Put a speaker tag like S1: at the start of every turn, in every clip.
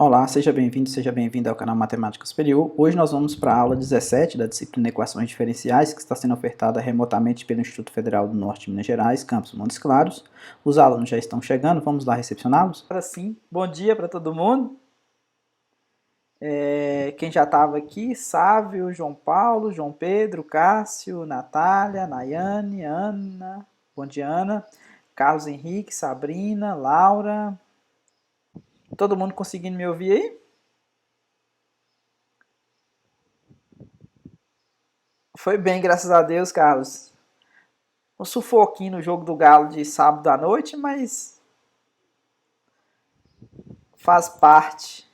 S1: Olá, seja bem-vindo, seja bem-vinda ao canal Matemática Superior. Hoje nós vamos para a aula 17 da disciplina Equações Diferenciais, que está sendo ofertada remotamente pelo Instituto Federal do Norte de Minas Gerais, campus Montes Claros. Os alunos já estão chegando, vamos lá recepcioná-los? Agora sim, bom dia para todo mundo. Quem já estava aqui, Sávio, João Paulo, João Pedro, Cássio, Natália, Nayane, Ana, bom dia Ana, Carlos Henrique, Sabrina, Laura. Todo mundo conseguindo me ouvir aí? Foi bem, graças a Deus, Carlos. Um sufoquinho no jogo do Galo de sábado à noite, mas faz parte.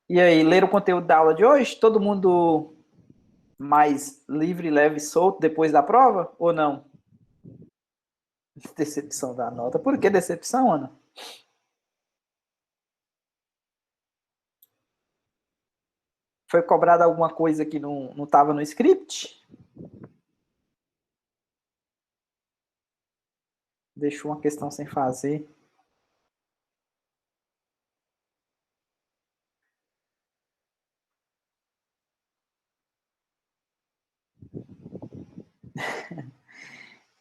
S1: E aí, ler o conteúdo da aula de hoje? Todo mundo mais livre, leve e solto depois da prova? Ou não? Decepção da nota. Por que decepção, Ana? Foi cobrada alguma coisa que não estava no script? Deixou uma questão sem fazer.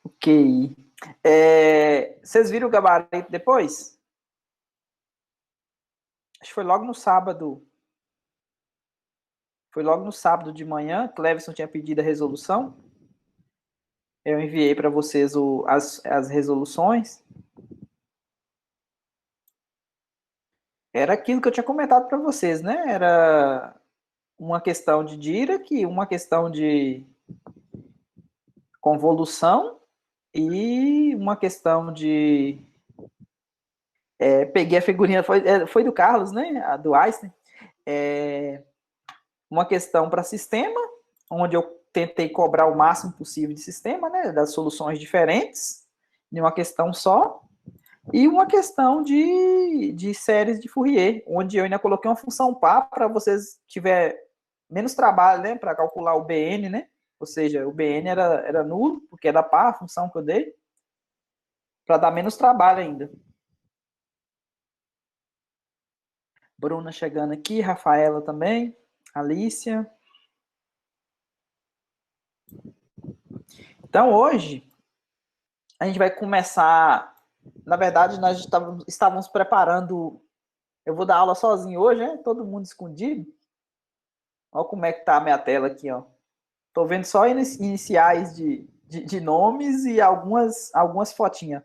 S1: Ok. Vocês viram o gabarito depois? Acho que foi logo no sábado. Foi logo no sábado de manhã, Cleveson tinha pedido a resolução. Eu enviei para vocês as resoluções. Era aquilo que eu tinha comentado para vocês, né? Era uma questão de Dirac, uma questão de convolução e uma questão de... peguei a figurinha, foi do Carlos, né? A do Einstein. Uma questão para sistema, onde eu tentei cobrar o máximo possível de sistema, né? Das soluções diferentes, em uma questão só. E uma questão de séries de Fourier, onde eu ainda coloquei uma função par para vocês tiver menos trabalho, né, para calcular o BN, né? Ou seja, o BN era nulo, porque era par, a função que eu dei, para dar menos trabalho ainda. Bruna chegando aqui, Rafaela também, Alicia. Então, hoje, a gente vai começar... Na verdade, nós estávamos preparando... Eu vou dar aula sozinho hoje, né? Todo mundo escondido. Olha como é que tá a minha tela aqui, ó. Tô vendo só iniciais de nomes e algumas fotinhas.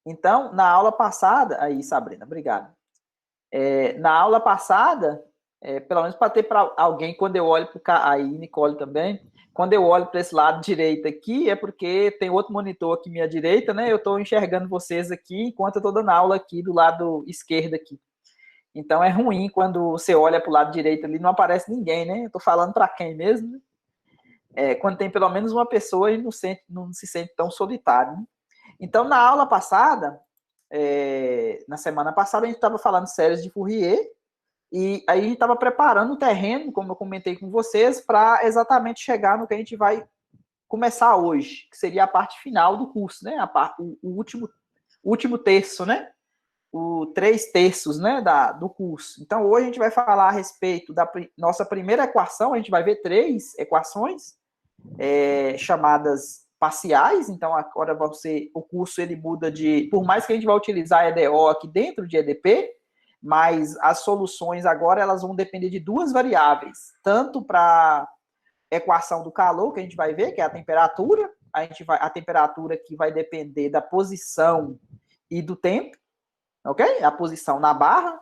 S1: Então, na aula passada... Aí, Sabrina, obrigado. Na aula passada, pelo menos para ter para alguém, quando eu olho para aí, Nicole também, quando eu olho para esse lado direito aqui, é porque tem outro monitor aqui à minha direita, né? Eu estou enxergando vocês aqui enquanto eu estou dando aula aqui do lado esquerdo aqui. Então é ruim quando você olha para o lado direito ali, não aparece ninguém, né? Eu estou falando para quem mesmo? Quando tem pelo menos uma pessoa e não se sente tão solitário. Né? Então, na aula passada, na semana passada, a gente estava falando de séries de Fourier, e aí a gente estava preparando o terreno, como eu comentei com vocês, para exatamente chegar no que a gente vai começar hoje, que seria a parte final do curso, né? O último terço, né? O 3/3, né, do curso. Então, hoje a gente vai falar a respeito da nossa primeira equação, a gente vai ver 3 equações chamadas parciais, então agora o curso ele muda de, por mais que a gente vai utilizar EDO aqui dentro de EDP, mas as soluções agora elas vão depender de duas variáveis, tanto para equação do calor, que a gente vai ver, que é a temperatura, a temperatura que vai depender da posição e do tempo, ok? A posição na barra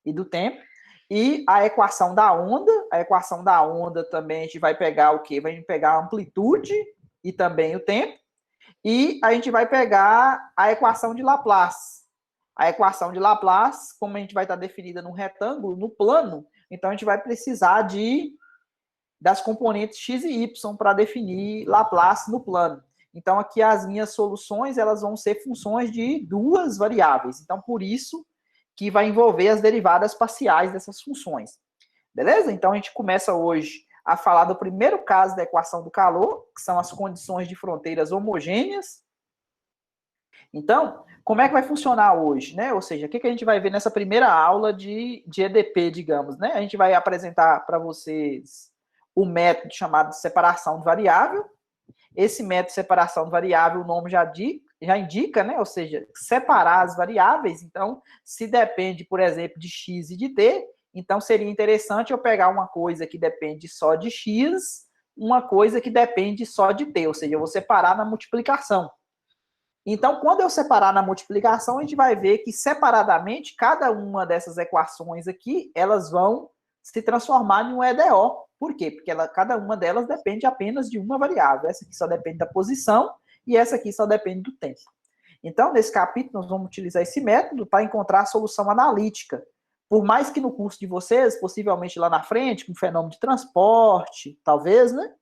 S1: e do tempo. E a equação da onda também a gente vai pegar o quê? Vai pegar a amplitude e também o tempo. E a gente vai pegar a equação de Laplace. A equação de Laplace, como a gente vai estar definida num retângulo, no plano, então a gente vai precisar das componentes x e y para definir Laplace no plano. Então aqui as minhas soluções elas vão ser funções de duas variáveis. Então por isso que vai envolver as derivadas parciais dessas funções. Beleza? Então a gente começa hoje a falar do primeiro caso da equação do calor, que são as condições de fronteiras homogêneas. Então, como é que vai funcionar hoje, né? Ou seja, o que a gente vai ver nessa primeira aula de EDP, digamos, né? A gente vai apresentar para vocês o método chamado de separação de variável. Esse método de separação de variável, o nome já indica, né? Ou seja, separar as variáveis. Então, se depende, por exemplo, de x e de t, então seria interessante eu pegar uma coisa que depende só de x, uma coisa que depende só de t, ou seja, eu vou separar na multiplicação. Então, quando eu separar na multiplicação, a gente vai ver que separadamente, cada uma dessas equações aqui, elas vão se transformar em um EDO. Por quê? Porque cada uma delas depende apenas de uma variável. Essa aqui só depende da posição e essa aqui só depende do tempo. Então, nesse capítulo, nós vamos utilizar esse método para encontrar a solução analítica. Por mais que no curso de vocês, possivelmente lá na frente, com fenômeno de transporte, talvez, né?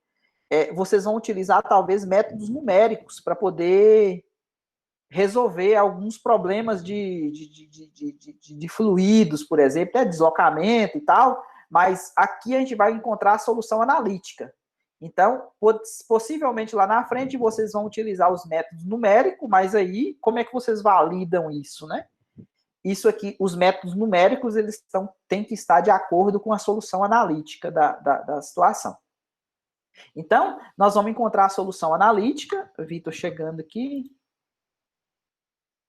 S1: Vocês vão utilizar, talvez, métodos numéricos para poder resolver alguns problemas de fluidos, por exemplo, deslocamento e tal, mas aqui a gente vai encontrar a solução analítica. Então, possivelmente lá na frente vocês vão utilizar os métodos numéricos, mas aí como é que vocês validam isso, né? Isso aqui, os métodos numéricos, eles têm que estar de acordo com a solução analítica da situação. Então, nós vamos encontrar a solução analítica. Vitor chegando aqui.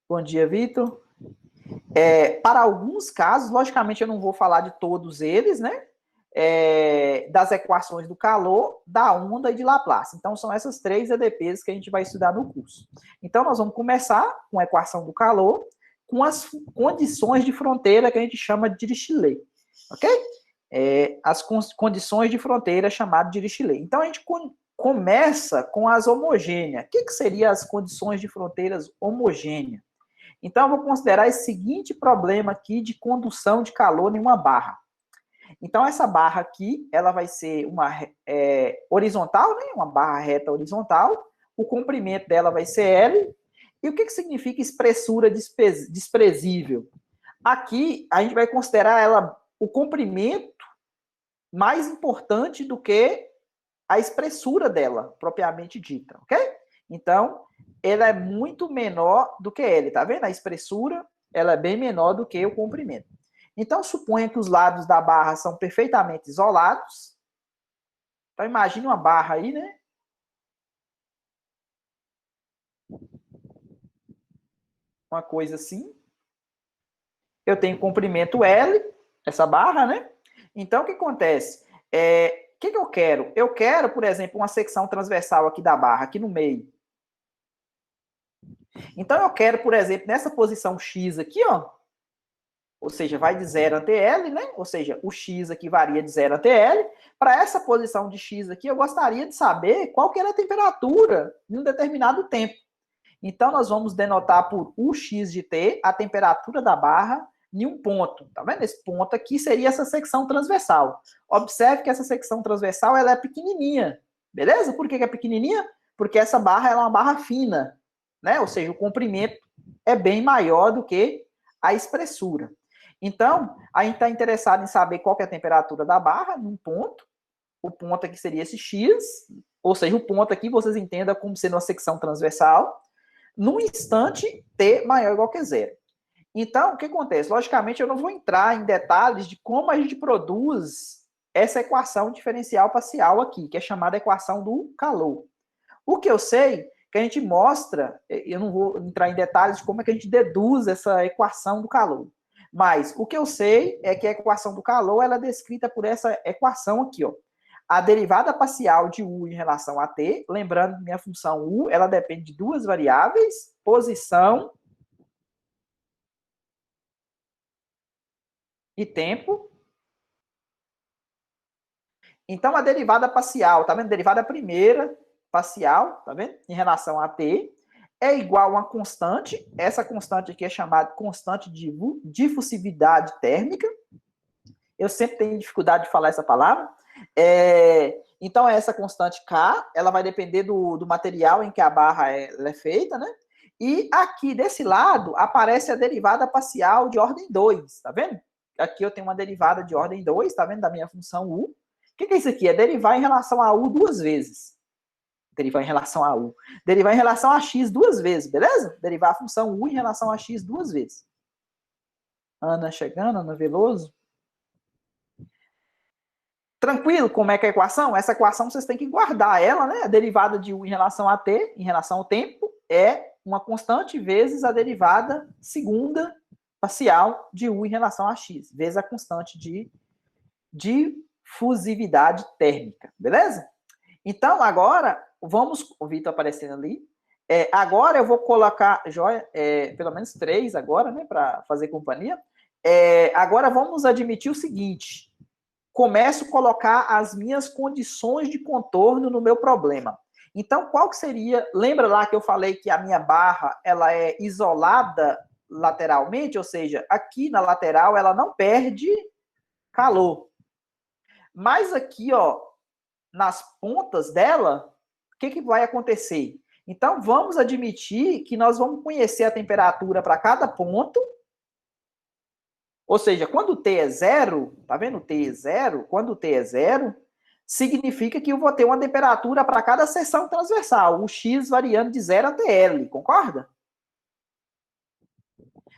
S1: Bom dia, Vitor. Para alguns casos, logicamente eu não vou falar de todos eles, né? Das equações do calor, da onda e de Laplace. Então, são essas três EDPs que a gente vai estudar no curso. Então, nós vamos começar com a equação do calor, com as condições de fronteira que a gente chama de Dirichlet, ok? As condições de fronteira chamadas de Dirichlet. Então, a gente começa com as homogêneas. O que seriam as condições de fronteiras homogêneas? Então, eu vou considerar esse seguinte problema aqui de condução de calor em uma barra. Então, essa barra aqui, ela vai ser uma horizontal, né? Uma barra reta horizontal. O comprimento dela vai ser L. E o que significa espessura desprezível? Aqui, a gente vai considerar ela o comprimento mais importante do que a espessura dela, propriamente dita, ok? Então, ela é muito menor do que L, tá vendo? A espessura, ela é bem menor do que o comprimento. Então, suponha que os lados da barra são perfeitamente isolados. Então, imagine uma barra aí, né? Uma coisa assim. Eu tenho comprimento L, essa barra, né? Então, o que acontece? O que eu quero? Eu quero, por exemplo, uma secção transversal aqui da barra, aqui no meio. Então, eu quero, por exemplo, nessa posição X aqui, ó, ou seja, vai de 0 até L, né? Ou seja, o X aqui varia de 0 até L. Para essa posição de X aqui, eu gostaria de saber qual que era a temperatura em um determinado tempo. Então, nós vamos denotar por UX de T a temperatura da barra em um ponto. Tá vendo? Esse ponto aqui seria essa secção transversal. Observe que essa secção transversal ela é pequenininha. Beleza? Por que é pequenininha? Porque essa barra ela é uma barra fina, né? Ou seja, o comprimento é bem maior do que a espessura. Então, a gente está interessado em saber qual que é a temperatura da barra num ponto. O ponto aqui seria esse X, ou seja, o ponto aqui vocês entendam como sendo uma secção transversal, num instante T maior ou igual que zero. Então, o que acontece? Logicamente, eu não vou entrar em detalhes de como a gente produz essa equação diferencial parcial aqui, que é chamada equação do calor. O que eu sei que a gente mostra, eu não vou entrar em detalhes de como é que a gente deduz essa equação do calor. Mas o que eu sei é que a equação do calor ela é descrita por essa equação aqui, ó. A derivada parcial de U em relação a T, lembrando que minha função U, ela depende de duas variáveis, posição e tempo. Então, a derivada parcial, tá vendo? Derivada primeira parcial, tá vendo? Em relação a T, é igual a uma constante. Essa constante aqui é chamada constante de difusividade térmica. Eu sempre tenho dificuldade de falar essa palavra. Então, essa constante K, ela vai depender do material em que a barra é feita, né? E aqui, desse lado, aparece a derivada parcial de ordem 2, tá vendo? Aqui eu tenho uma derivada de ordem 2, tá vendo? Da minha função U. O que é isso aqui? É derivar em relação a U duas vezes. Derivar em relação a u. Derivar em relação a x duas vezes, beleza? Derivar a função u em relação a x duas vezes. Ana chegando, Ana Veloso. Tranquilo como é que é a equação? Essa equação vocês têm que guardar ela, né? A derivada de u em relação a t, em relação ao tempo, é uma constante vezes a derivada segunda parcial de u em relação a x, vezes a constante de difusividade térmica, beleza? Então, agora, vamos... O Vitor aparecendo ali. Agora eu vou colocar, joia, pelo menos 3 agora, né, para fazer companhia. Agora vamos admitir o seguinte... Começo a colocar as minhas condições de contorno no meu problema. Então, qual que seria... Lembra lá que eu falei que a minha barra ela é isolada lateralmente? Ou seja, aqui na lateral ela não perde calor. Mas aqui, ó, nas pontas dela, o que vai acontecer? Então, vamos admitir que nós vamos conhecer a temperatura para cada ponto. Ou seja, quando o T é zero, tá vendo? O T é zero. Quando o T é zero, significa que eu vou ter uma temperatura para cada seção transversal, o X variando de 0 até L, concorda?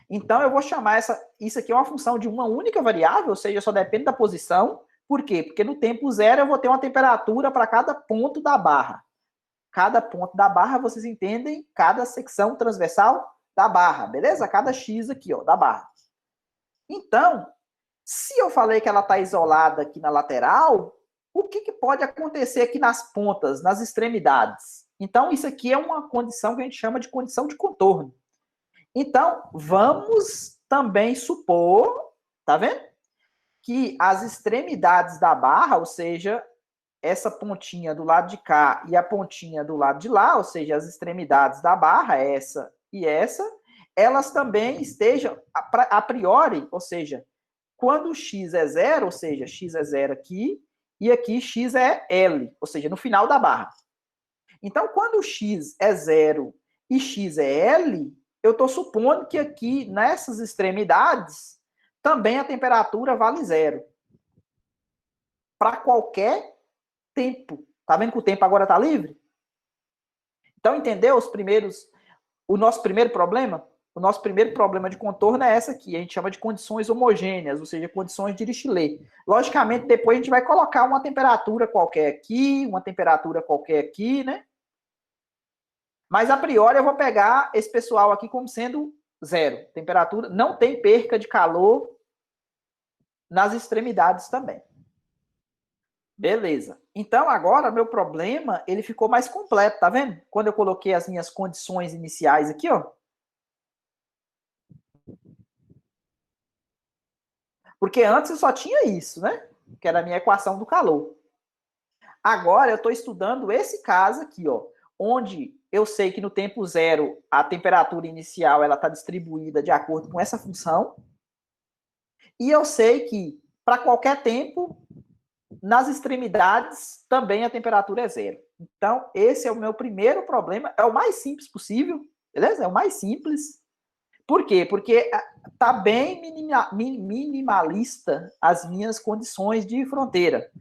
S1: Então, eu vou chamar isso aqui é uma função de uma única variável, ou seja, só depende da posição. Por quê? Porque no tempo zero eu vou ter uma temperatura para cada ponto da barra. Cada ponto da barra, vocês entendem? Cada secção transversal da barra, beleza? Cada X aqui, ó, da barra. Então, se eu falei que ela está isolada aqui na lateral, o que pode acontecer aqui nas pontas, nas extremidades? Então, isso aqui é uma condição que a gente chama de condição de contorno. Então, vamos também supor, tá vendo? Que as extremidades da barra, ou seja, essa pontinha do lado de cá e a pontinha do lado de lá, ou seja, as extremidades da barra, essa e essa, elas também estejam a priori, ou seja, quando x é zero, ou seja, x é zero aqui, e aqui x é L, ou seja, no final da barra. Então, quando x é zero e x é L, eu estou supondo que aqui, nessas extremidades, também a temperatura vale zero. Para qualquer tempo. Tá vendo que o tempo agora está livre? Então, entendeu o nosso primeiro problema? O nosso primeiro problema de contorno é essa aqui. A gente chama de condições homogêneas, ou seja, condições de Dirichlet. Logicamente, depois a gente vai colocar uma temperatura qualquer aqui, uma temperatura qualquer aqui, né? Mas, a priori, eu vou pegar esse pessoal aqui como sendo zero. Temperatura, não tem perca de calor nas extremidades também. Beleza. Então, agora, meu problema, ele ficou mais completo, tá vendo? Quando eu coloquei as minhas condições iniciais aqui, ó. Porque antes eu só tinha isso, né? Que era a minha equação do calor. Agora eu estou estudando esse caso aqui, ó, onde eu sei que no tempo zero a temperatura inicial ela está distribuída de acordo com essa função. E eu sei que para qualquer tempo, nas extremidades, também a temperatura é zero. Então, esse é o meu primeiro problema. É o mais simples possível, beleza? É o mais simples. Por quê? Porque tá bem minimalista as minhas condições de fronteira.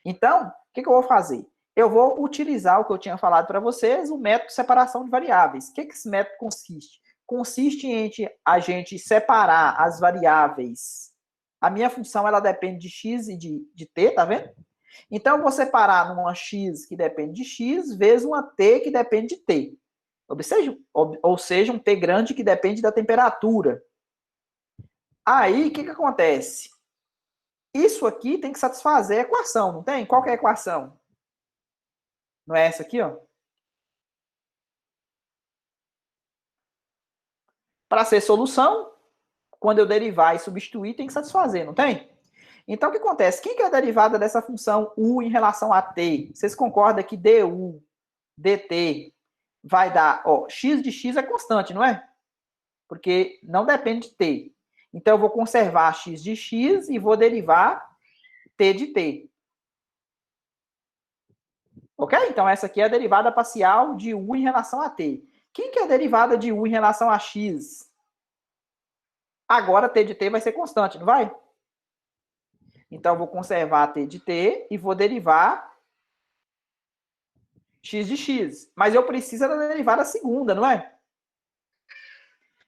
S1: Então, o que eu vou fazer? Eu vou utilizar o que eu tinha falado para vocês, o método de separação de variáveis. O que esse método consiste? Consiste em a gente separar as variáveis. A minha função, ela depende de x e de t, tá vendo? Então, eu vou separar numa x que depende de x, vezes uma t que depende de t. Ou seja, um t grande que depende da temperatura. Aí, o que acontece? Isso aqui tem que satisfazer a equação, não tem? Qual que é a equação? Não é essa aqui, ó? Para ser solução, quando eu derivar e substituir, tem que satisfazer, não tem? Então, o que acontece? Quem que é a derivada dessa função u em relação a t? Vocês concordam que du, dt, vai dar... Ó, x de x é constante, não é? Porque não depende de t. Então, eu vou conservar x de x e vou derivar t de t. Ok? Então, essa aqui é a derivada parcial de u em relação a t. Quem que é a derivada de u em relação a x? Agora, t de t vai ser constante, não vai? Então, eu vou conservar t de t e vou derivar x de x. Mas eu preciso da derivada segunda, não é?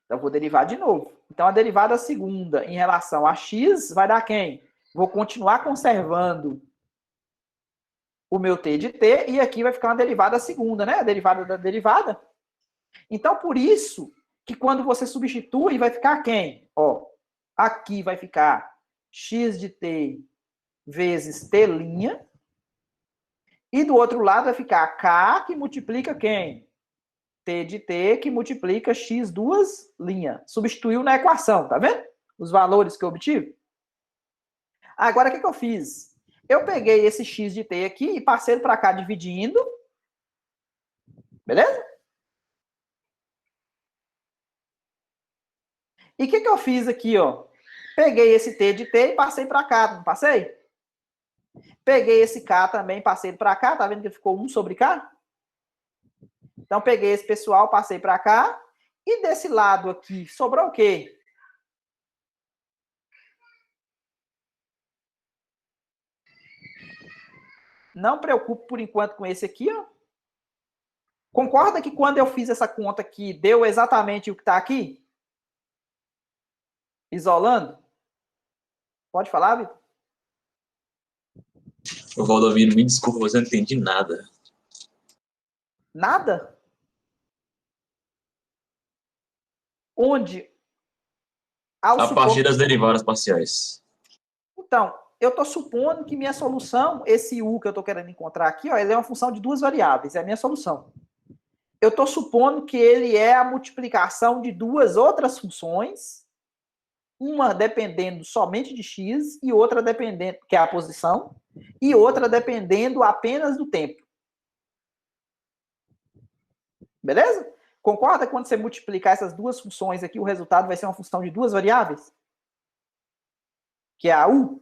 S1: Então, eu vou derivar de novo. Então, a derivada segunda em relação a x vai dar quem? Vou continuar conservando o meu t de t, e aqui vai ficar uma derivada segunda, né? A derivada da derivada. Então, por isso que quando você substitui, vai ficar quem? Ó, aqui vai ficar x de t vezes t', e do outro lado vai ficar k que multiplica quem? T de t que multiplica x duas linhas. Substituiu na equação, tá vendo? Os valores que eu obtive. Agora, o que eu fiz? Eu peguei esse x de t aqui e passei para cá dividindo. Beleza? E o que eu fiz aqui, ó? Peguei esse t de t e passei para cá, não passei? Peguei esse k também, passei para cá, tá vendo que ficou 1 sobre k? Então, peguei esse pessoal, passei para cá, e desse lado aqui, sobrou o quê? Não preocupe por enquanto com esse aqui, ó. Concorda que quando eu fiz essa conta aqui, deu exatamente o que está aqui? Isolando? Pode falar, Vitor?
S2: O Valdomiro, me desculpa, mas eu não entendi nada.
S1: Nada? Onde?
S2: A partir das derivadas parciais.
S1: Então, eu estou supondo que minha solução, esse u que eu estou querendo encontrar aqui, ó, ele é uma função de duas variáveis, é a minha solução. Eu estou supondo que ele é a multiplicação de duas outras funções, uma dependendo somente de x e outra dependendo, que é a posição, e outra dependendo apenas do tempo. Beleza? Concorda que quando você multiplicar essas duas funções aqui, o resultado vai ser uma função de duas variáveis? Que é a u.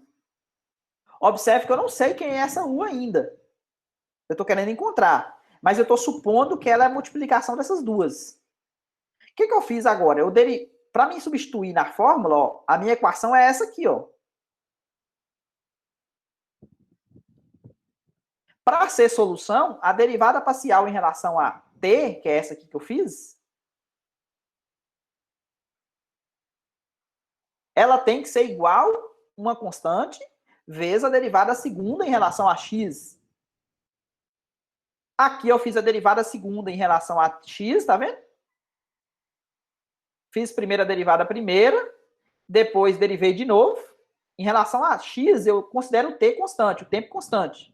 S1: Observe que eu não sei quem é essa u ainda. Eu estou querendo encontrar. Mas eu estou supondo que ela é a multiplicação dessas duas. O que eu fiz agora? Para me substituir na fórmula, ó, a minha equação é essa aqui, ó. Para ser solução, a derivada parcial em relação a t, que é essa aqui que eu fiz, ela tem que ser igual uma constante vezes a derivada segunda em relação a x. Aqui eu fiz a derivada segunda em relação a x, tá vendo? Fiz primeiro a derivada primeira, depois derivei de novo. Em relação a x, eu considero o t constante, o tempo constante.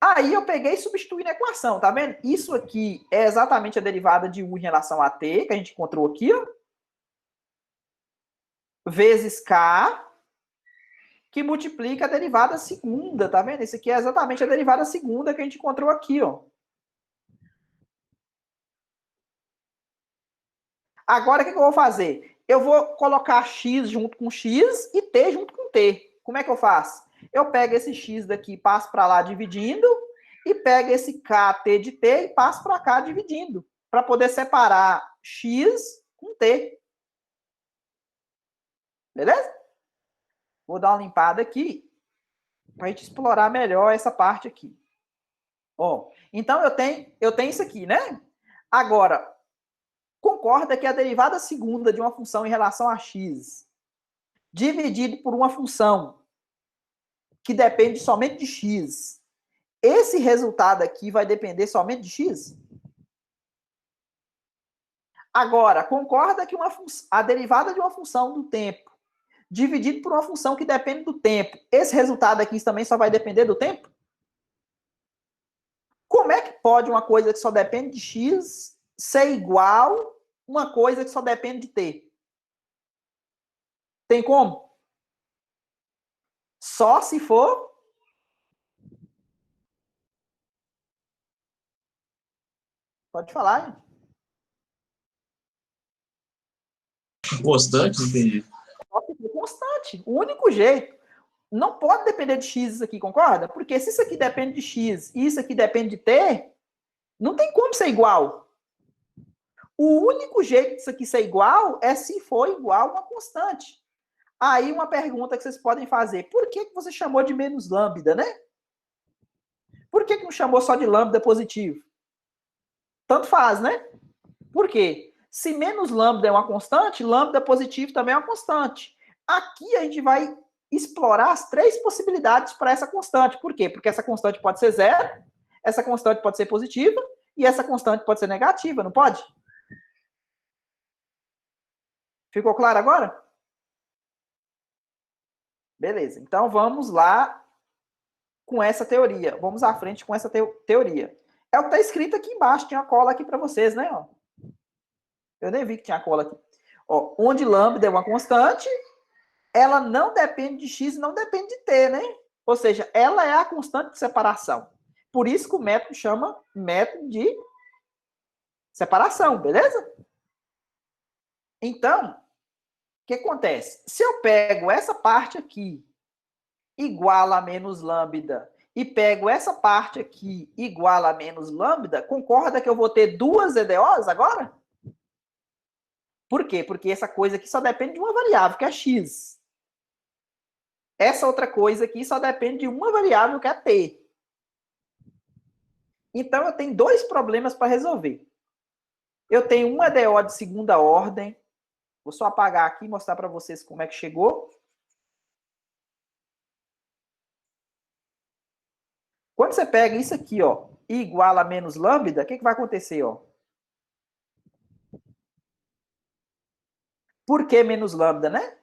S1: Aí eu peguei e substituí na equação, tá vendo? Isso aqui é exatamente a derivada de u em relação a t, que a gente encontrou aqui, ó. Vezes k, que multiplica a derivada segunda, tá vendo? Esse aqui é exatamente a derivada segunda que a gente encontrou aqui, ó. Agora, o que eu vou fazer? Eu vou colocar x junto com x e t junto com t. Como é que eu faço? Eu pego esse x daqui, passo para lá dividindo, e pego esse kt de t e passo para cá dividindo, para poder separar x com t. Beleza? Vou dar uma limpada aqui, para a gente explorar melhor essa parte aqui. Ó, então, eu tenho isso aqui, né? Agora, concorda que a derivada segunda de uma função em relação a x, dividido por uma função que depende somente de x, esse resultado aqui vai depender somente de x? Agora, concorda que a derivada de uma função do tempo, dividido por uma função que depende do tempo, esse resultado aqui também só vai depender do tempo? Como é que pode uma coisa que só depende de x ser igual uma coisa que só depende de t? Tem como? Só se for... Pode falar, gente.
S2: Constante, entendi.
S1: Só se for constante. O único jeito. Não pode depender de x isso aqui, concorda? Porque se isso aqui depende de x e isso aqui depende de t, não tem como ser igual. O único jeito disso aqui ser igual é se for igual a uma constante. Aí uma pergunta que vocês podem fazer. Por que você chamou de menos lambda, né? Por que não chamou só de lambda positivo? Tanto faz, né? Por quê? Se menos lambda é uma constante, lambda positivo também é uma constante. Aqui a gente vai explorar as três possibilidades para essa constante. Por quê? Porque essa constante pode ser zero, essa constante pode ser positiva e essa constante pode ser negativa, não pode? Ficou claro agora? Beleza, então vamos lá com essa teoria. Vamos à frente com essa teoria. É o que está escrito aqui embaixo, tinha cola aqui para vocês, né? Ó. Eu nem vi que tinha cola aqui. Ó, onde lambda é uma constante, ela não depende de x e não depende de t, né? Ou seja, ela é a constante de separação. Por isso que o método chama método de separação, beleza? Então, o que acontece? Se eu pego essa parte aqui igual a menos lambda e pego essa parte aqui igual a menos lambda, concorda que eu vou ter duas EDOs agora? Por quê? Porque essa coisa aqui só depende de uma variável, que é x. Essa outra coisa aqui só depende de uma variável, que é t. Então, eu tenho dois problemas para resolver. Eu tenho uma EDO de segunda ordem. Vou só apagar aqui e mostrar para vocês como é que chegou. Quando você pega isso aqui, ó, igual a menos lambda, o que vai acontecer, ó? Por que menos lambda, né?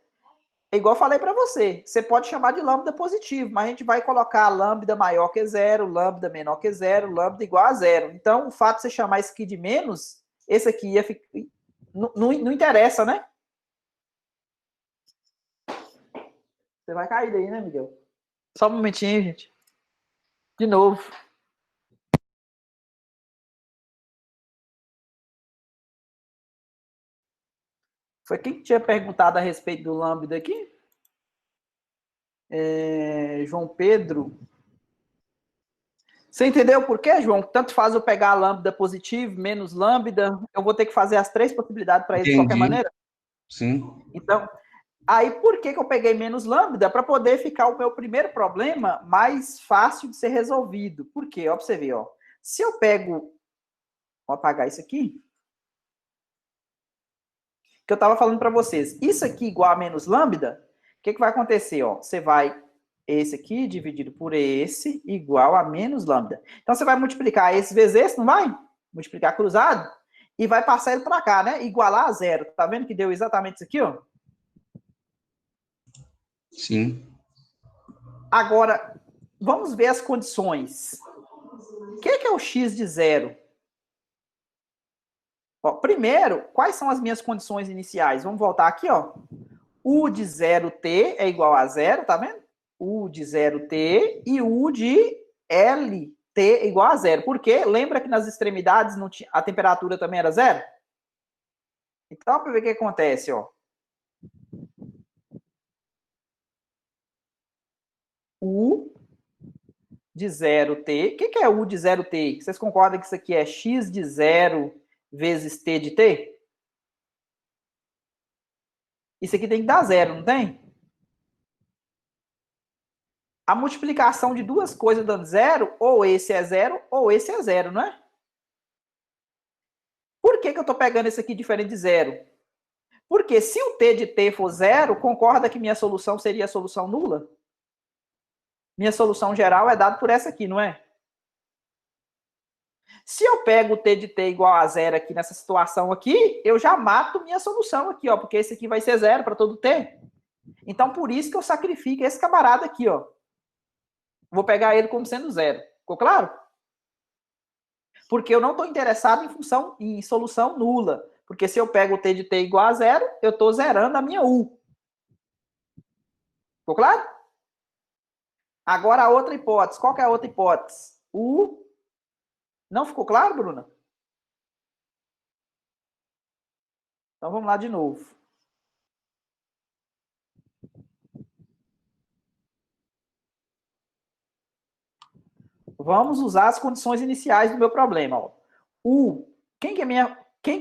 S1: É igual eu falei para você. Você pode chamar de lambda positivo, mas a gente vai colocar lambda maior que zero, lambda menor que zero, lambda igual a zero. Então, o fato de você chamar isso aqui de menos, esse aqui ia ficar... Não interessa, né? Você vai cair daí, né, Miguel? Só um momentinho, gente. De novo. Foi quem tinha perguntado a respeito do lambda aqui? João Pedro. Você entendeu por quê, João? Tanto faz eu pegar a lambda positivo, menos lambda, eu vou ter que fazer as três possibilidades para ele de qualquer maneira?
S3: Sim.
S1: Então, aí por que eu peguei menos lambda? Para poder ficar o meu primeiro problema mais fácil de ser resolvido. Por quê? Ó, pra você ver, ó. Se eu pego... Vou apagar isso aqui. Que eu estava falando para vocês. Isso aqui igual a menos lambda, o que vai acontecer? Ó? Você vai... Esse aqui dividido por esse igual a menos lambda. Então, você vai multiplicar esse vezes esse, não vai? Multiplicar cruzado. E vai passar ele para cá, né? Igualar a zero. Tá vendo que deu exatamente isso aqui, ó?
S3: Sim.
S1: Agora, vamos ver as condições. O que é o x de zero? Ó, primeiro, quais são as minhas condições iniciais? Vamos voltar aqui, ó. U de 0t é igual a zero, tá vendo? U de 0t e U de LT é igual a zero. Por quê? Lembra que nas extremidades não tinha, a temperatura também era zero? Então, para ver o que acontece, ó. U de 0t. O que é U de 0t? Vocês concordam que isso aqui é x de 0 vezes t de t? Isso aqui tem que dar zero, não tem? A multiplicação de duas coisas dando zero, ou esse é zero, não é? Por que eu estou pegando esse aqui diferente de zero? Porque se o t de t for zero, concorda que minha solução seria a solução nula? Minha solução geral é dada por essa aqui, não é? Se eu pego o t de t igual a zero aqui nessa situação aqui, eu já mato minha solução aqui, ó, porque esse aqui vai ser zero para todo t. Então, por isso que eu sacrifico esse camarada aqui, ó. Vou pegar ele como sendo zero. Ficou claro? Porque eu não estou interessado em solução nula. Porque se eu pego o t de t igual a zero, eu estou zerando a minha u. Ficou claro? Agora a outra hipótese. Qual que é a outra hipótese? U. Não ficou claro, Bruna? Então vamos lá de novo. Vamos usar as condições iniciais do meu problema. Ó. U. Quem que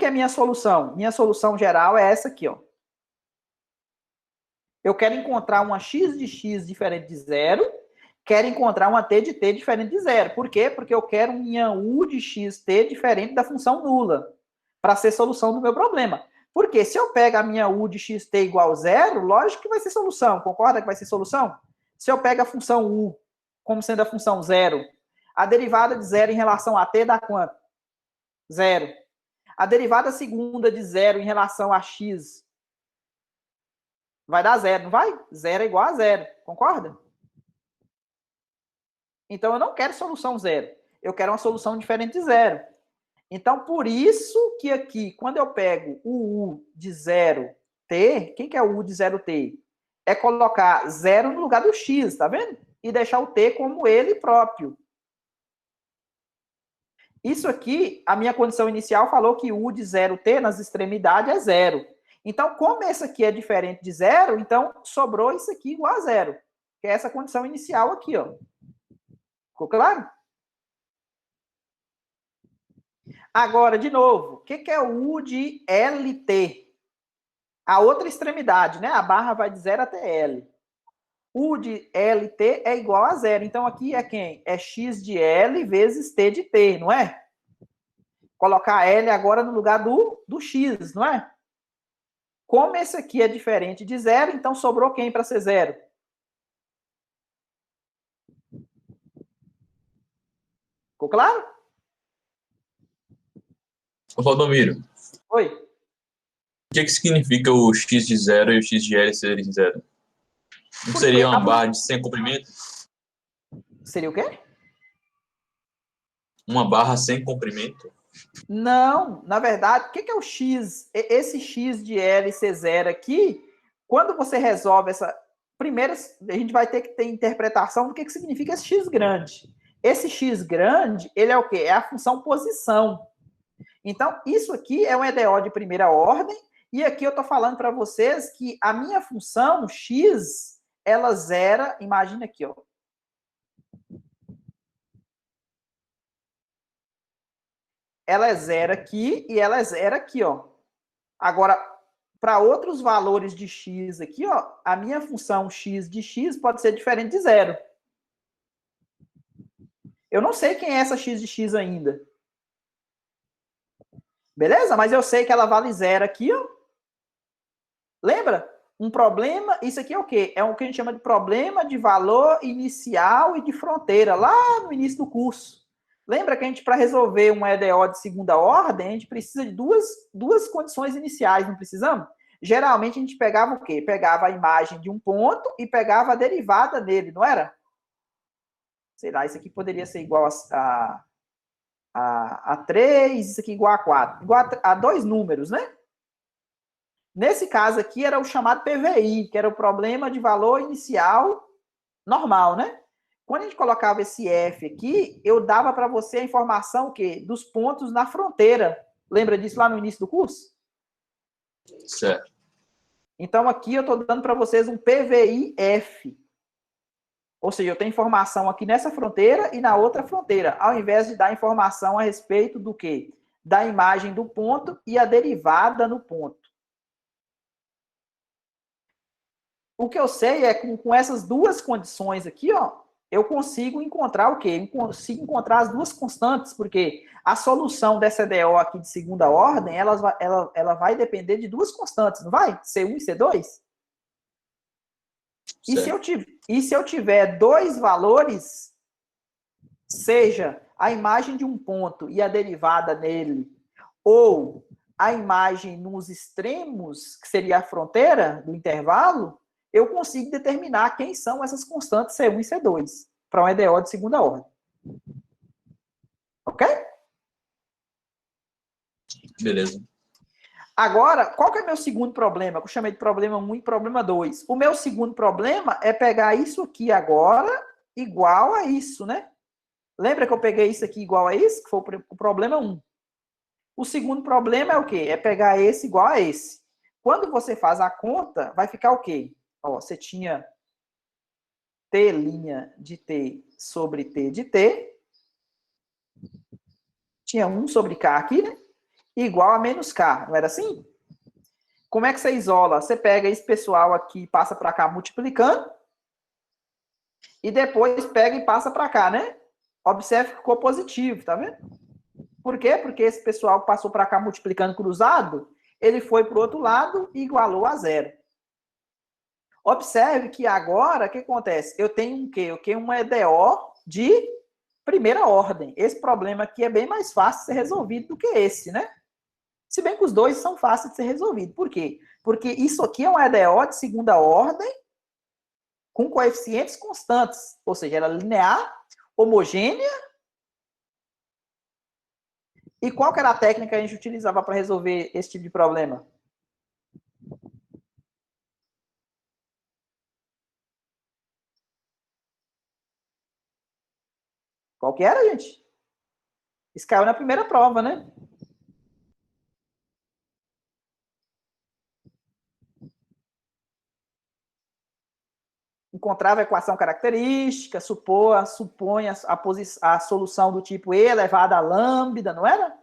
S1: é minha solução? Minha solução geral é essa aqui, ó. Eu quero encontrar uma x de x diferente de zero quero encontrar uma t de t diferente de zero. Por quê? Porque eu quero minha u de xt diferente da função nula, para ser solução do meu problema. Porque se eu pego a minha u de xt igual a zero, lógico que vai ser solução. Concorda que vai ser solução? Se eu pego a função u como sendo a função zero, a derivada de zero em relação a t dá quanto? Zero. A derivada segunda de zero em relação a x vai dar zero, não vai? Zero é igual a zero. Concorda? Então, eu não quero solução zero. Eu quero uma solução diferente de zero. Então, por isso que aqui, quando eu pego o u de 0t, quem que é o u de 0t? É colocar zero no lugar do x, tá vendo? E deixar o t como ele próprio. Isso aqui, a minha condição inicial falou que o u de 0t nas extremidades é zero. Então, como esse aqui é diferente de zero, então sobrou isso aqui igual a zero. Que é essa condição inicial aqui, ó. Ficou claro? Agora, de novo, o que é o U de LT? A outra extremidade, né? A barra vai de 0 até L. U de LT é igual a zero. Então, aqui é quem? É x de L vezes t de t, não é? Colocar L agora no lugar do x, não é? Como esse aqui é diferente de zero, então sobrou quem para ser zero? Ficou claro?
S2: Ô, Valdomiro,
S1: Oi.
S2: o que significa o x de 0 e o x de L serem zero? Não
S1: Porque
S2: seria uma barra de sem comprimento?
S1: Seria o quê?
S2: Uma barra sem comprimento?
S1: Não, na verdade, o que é o x? Esse x de L ser zero aqui, quando você resolve essa... Primeiro, a gente vai ter que ter interpretação do que significa esse x grande. Esse x grande, ele é o quê? É a função posição. Então, isso aqui é um EDO de primeira ordem, e aqui eu estou falando para vocês que a minha função x, ela zera, imagina aqui, ó. Ela é zero aqui e ela é zero aqui, ó. Agora, para outros valores de x aqui, ó, a minha função x de x pode ser diferente de zero. Eu não sei quem é essa x de x ainda. Beleza? Mas eu sei que ela vale zero aqui, ó. Lembra? Um problema, isso aqui é o quê? É o que a gente chama de problema de valor inicial e de fronteira, lá no início do curso. Lembra que a gente, para resolver um EDO de segunda ordem, a gente precisa de duas condições iniciais, não precisamos? Geralmente a gente pegava o quê? Pegava a imagem de um ponto e pegava a derivada dele, não era? Sei lá, isso aqui poderia ser igual a 3, isso aqui igual a 4. Igual a dois números, né? Nesse caso aqui era o chamado PVI, que era o problema de valor inicial normal, né? Quando a gente colocava esse F aqui, eu dava para você a informação o quê? Dos pontos na fronteira. Lembra disso lá no início do curso?
S2: Certo.
S1: Então, aqui eu estou dando para vocês um PVI-F. Ou seja, eu tenho informação aqui nessa fronteira e na outra fronteira, ao invés de dar informação a respeito do quê? Da imagem do ponto e a derivada no ponto. O que eu sei é que com essas duas condições aqui, ó, eu consigo encontrar o quê? Eu consigo encontrar as duas constantes, porque a solução dessa EDO aqui de segunda ordem, ela vai depender de duas constantes, não vai? C1 e C2? E se eu tiver dois valores, seja a imagem de um ponto e a derivada nele, ou a imagem nos extremos, que seria a fronteira do intervalo, eu consigo determinar quem são essas constantes C1 e C2 para um EDO de segunda ordem. Ok?
S2: Beleza.
S1: Agora, qual que é o meu segundo problema? Que eu chamei de problema 1 e problema 2. O meu segundo problema é pegar isso aqui agora igual a isso, né? Lembra que eu peguei isso aqui igual a isso? Que foi o problema 1. O segundo problema é o quê? É pegar esse igual a esse. Quando você faz a conta, vai ficar o quê? Ó, você tinha T' de T sobre T de T. Tinha 1 sobre K aqui, né? Igual a menos K. Não era assim? Como é que você isola? Você pega esse pessoal aqui e passa para cá multiplicando. E depois pega e passa para cá, né? Observe que ficou positivo, tá vendo? Por quê? Porque esse pessoal que passou para cá multiplicando cruzado, ele foi para o outro lado e igualou a zero. Observe que agora, o que acontece? Eu tenho um quê? Eu tenho uma EDO de primeira ordem. Esse problema aqui é bem mais fácil de ser resolvido do que esse, né? Se bem que os dois são fáceis de ser resolvidos. Por quê? Porque isso aqui é uma EDO de segunda ordem com coeficientes constantes. Ou seja, ela é linear, homogênea. E qual que era a técnica que a gente utilizava para resolver esse tipo de problema? Qual que era, gente? Isso caiu na primeira prova, né? Encontrava a equação característica, supõe a solução do tipo E elevado a lambda, não era?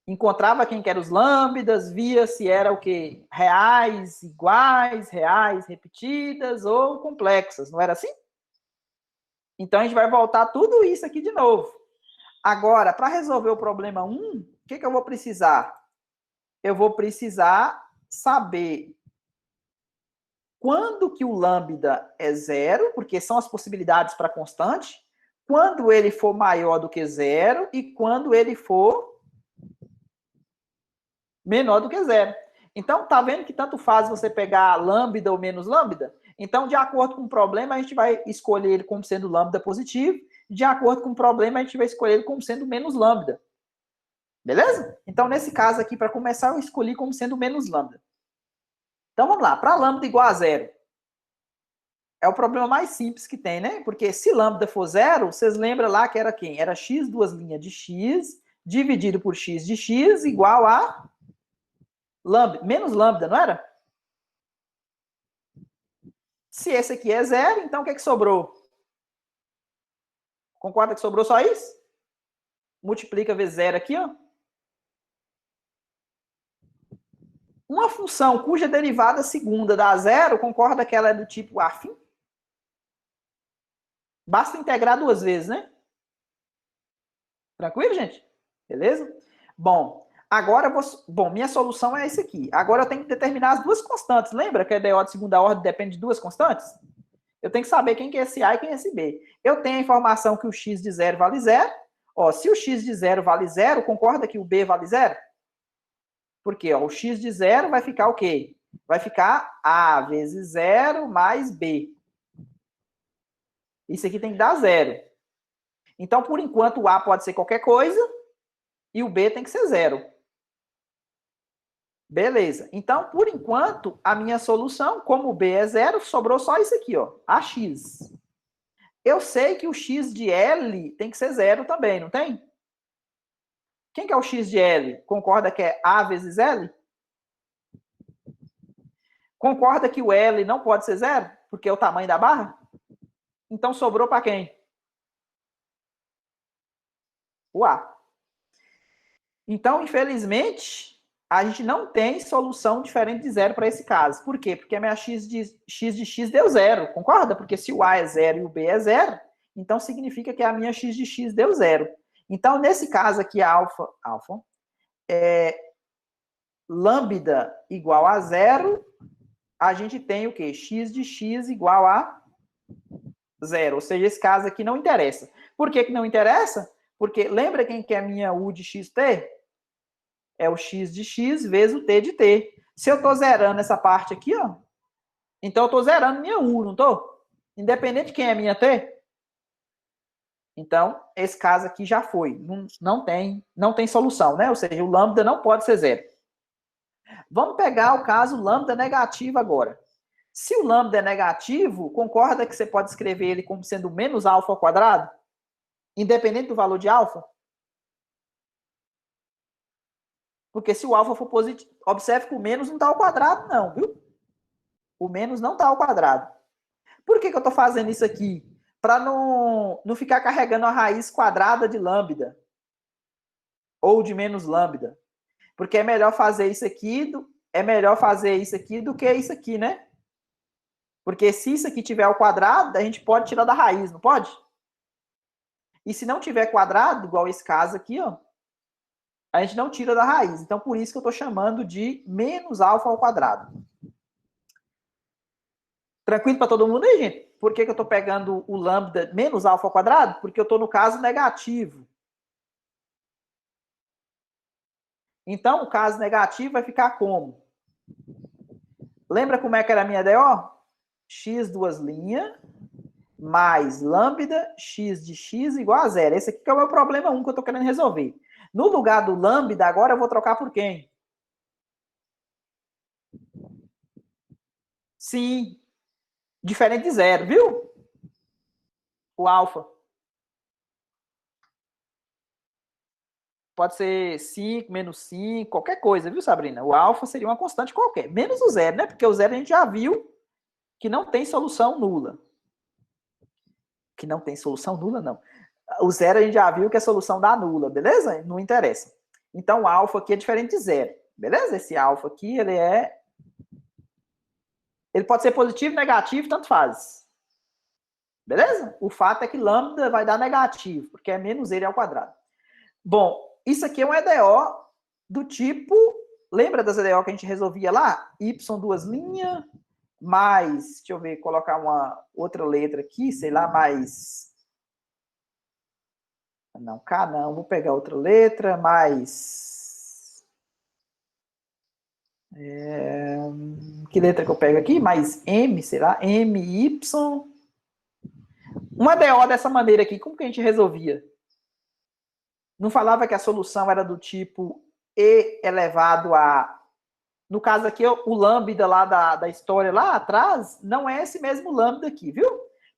S1: Encontrava quem que eram os lambdas, via se era o quê? Reais, iguais, reais repetidas ou complexas, não era assim? Então a gente vai voltar tudo isso aqui de novo. Agora, para resolver o problema 1, o que eu vou precisar? Eu vou precisar saber quando que o lambda é zero, porque são as possibilidades para constante, quando ele for maior do que zero e quando ele for menor do que zero. Então, tá vendo que tanto faz você pegar lambda ou menos lambda? Então, de acordo com o problema, a gente vai escolher ele como sendo lambda positivo, de acordo com o problema, a gente vai escolher ele como sendo menos lambda. Beleza? Então, nesse caso aqui, para começar, eu escolhi como sendo menos lambda. Então, vamos lá. Para lambda igual a zero, é o problema mais simples que tem, né? Porque se lambda for zero, vocês lembram lá que era quem? Era x, duas linhas de x, dividido por x de x, igual a lambda, menos lambda, não era? Se esse aqui é zero, então o que é que sobrou? Concorda que sobrou só isso? Multiplica vezes zero aqui, ó. Uma função cuja derivada segunda dá zero, concorda que ela é do tipo afim? Basta integrar duas vezes, né? Tranquilo, gente? Beleza? Bom, agora minha solução é essa aqui. Agora eu tenho que determinar as duas constantes. Lembra que a EDO de segunda ordem depende de duas constantes? Eu tenho que saber quem que é esse A e quem é esse B. Eu tenho a informação que o x de zero vale zero. Ó, se o x de zero vale zero, concorda que o B vale zero? Porque ó, o x de zero vai ficar o quê? Vai ficar A vezes zero mais B. Isso aqui tem que dar zero. Então, por enquanto, o A pode ser qualquer coisa e o B tem que ser zero. Beleza. Então, por enquanto, a minha solução, como o B é zero, sobrou só isso aqui, ó, AX. Eu sei que o X de L tem que ser zero também, não tem? Quem que é o X de L? Concorda que é A vezes L? Concorda que o L não pode ser zero? Porque é o tamanho da barra? Então, sobrou para quem? O A. Então, infelizmente, a gente não tem solução diferente de zero para esse caso. Por quê? Porque a minha x de x deu zero, concorda? Porque se o A é zero e o B é zero, então significa que a minha x de x deu zero. Então, nesse caso aqui, alfa é lambda igual a zero, a gente tem o quê? X de x igual a zero. Ou seja, esse caso aqui não interessa. Por que não interessa? Porque lembra quem que é a minha u de xt? É o x de x vezes o t de t. Se eu estou zerando essa parte aqui, ó, então eu estou zerando minha u, não estou? Independente de quem é minha t. Então, esse caso aqui já foi. Não tem solução, né? Ou seja, o lambda não pode ser zero. Vamos pegar o caso lambda negativo agora. Se o lambda é negativo, concorda que você pode escrever ele como sendo menos alfa ao quadrado? Independente do valor de alfa? Porque se o alfa for positivo, observe que o menos não está ao quadrado, não, viu? O menos não está ao quadrado. Por que eu estou fazendo isso aqui? Para não ficar carregando a raiz quadrada de lambda. Ou de menos lambda. Porque é melhor fazer isso aqui do que isso aqui, né? Porque se isso aqui tiver ao quadrado, a gente pode tirar da raiz, não pode? E se não tiver quadrado, igual esse caso aqui, ó, a gente não tira da raiz. Então, por isso que eu estou chamando de menos alfa ao quadrado. Tranquilo para todo mundo aí, gente? Por que eu estou pegando o lambda menos alfa ao quadrado? Porque eu estou no caso negativo. Então, o caso negativo vai ficar como? Lembra como é que era a minha DO? X duas linhas, mais lambda, x de x igual a zero. Esse aqui que é o meu problema 1 que eu estou querendo resolver. No lugar do lambda, agora eu vou trocar por quem? Sim, diferente de zero, viu? O alfa. Pode ser 5, menos 5, qualquer coisa, viu, Sabrina? O alfa seria uma constante qualquer. Menos o zero, né? Porque o zero a gente já viu que não tem solução nula. Que não tem solução nula, não. O zero a gente já viu que é solução da nula, beleza? Não interessa. Então, o alfa aqui é diferente de zero, beleza? Esse alfa aqui, ele pode ser positivo, negativo, tanto faz. Beleza? O fato é que lambda vai dar negativo, porque é menos ele ao quadrado. Bom, isso aqui é um EDO do tipo... Lembra das EDO que a gente resolvia lá? Y duas linhas, mais... Deixa eu ver, colocar uma outra letra aqui, sei lá, mais... Não, K não, vou pegar outra letra, mais... Que letra que eu pego aqui? Mais M, sei lá, M, Y... Uma EDO dessa maneira aqui, como que a gente resolvia? Não falava que a solução era do tipo E elevado a... No caso aqui, o lambda lá da história lá atrás, não é esse mesmo lambda aqui, viu?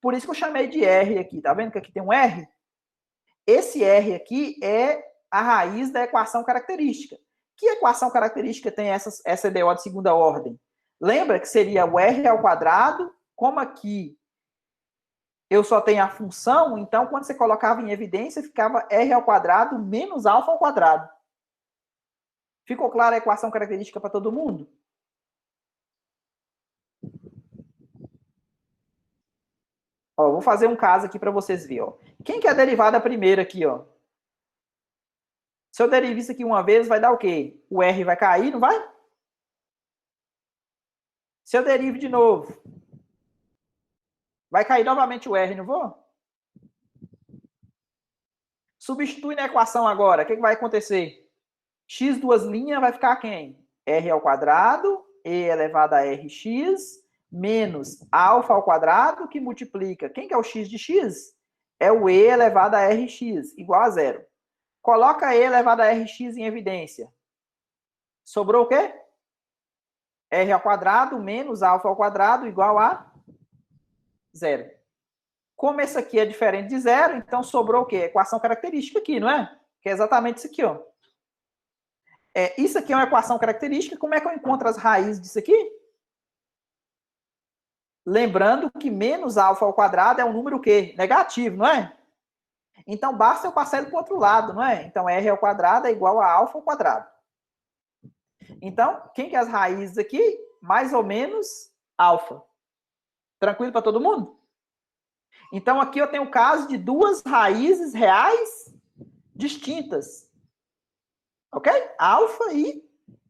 S1: Por isso que eu chamei de R aqui, tá vendo que aqui tem um R? Esse R aqui é a raiz da equação característica. Que equação característica tem essa EDO de segunda ordem? Lembra que seria o R ao quadrado, como aqui eu só tenho a função, então quando você colocava em evidência, ficava R ao quadrado menos alfa ao quadrado. Ficou clara a equação característica para todo mundo? Ó, vou fazer um caso aqui para vocês verem. Ó. Quem que é a derivada primeira aqui? Ó? Se eu derivar isso aqui uma vez, vai dar o quê? O R vai cair, não vai? Se eu derivo de novo, vai cair novamente o R, não vou? Substitui na equação agora. O que vai acontecer? X duas linhas vai ficar quem? R ao quadrado, E elevado a RX, menos alfa ao quadrado, que multiplica. Quem que é o X de X? É o E elevado a RX, igual a zero. Coloca E elevado a RX em evidência. Sobrou o quê? R ao quadrado menos alfa ao quadrado igual a zero. Como esse aqui é diferente de zero, então sobrou o quê? Equação característica aqui, não é? Que é exatamente isso aqui, ó. Isso aqui é uma equação característica. Como é que eu encontro as raízes disso aqui? Lembrando que menos alfa ao quadrado é um número o quê? Negativo, não é? Então, basta eu passar ele para o outro lado, não é? Então, R ao quadrado é igual a alfa ao quadrado. Então, quem que é as raízes aqui? Mais ou menos alfa. Tranquilo para todo mundo? Então, aqui eu tenho o caso de duas raízes reais distintas. Ok? Alfa e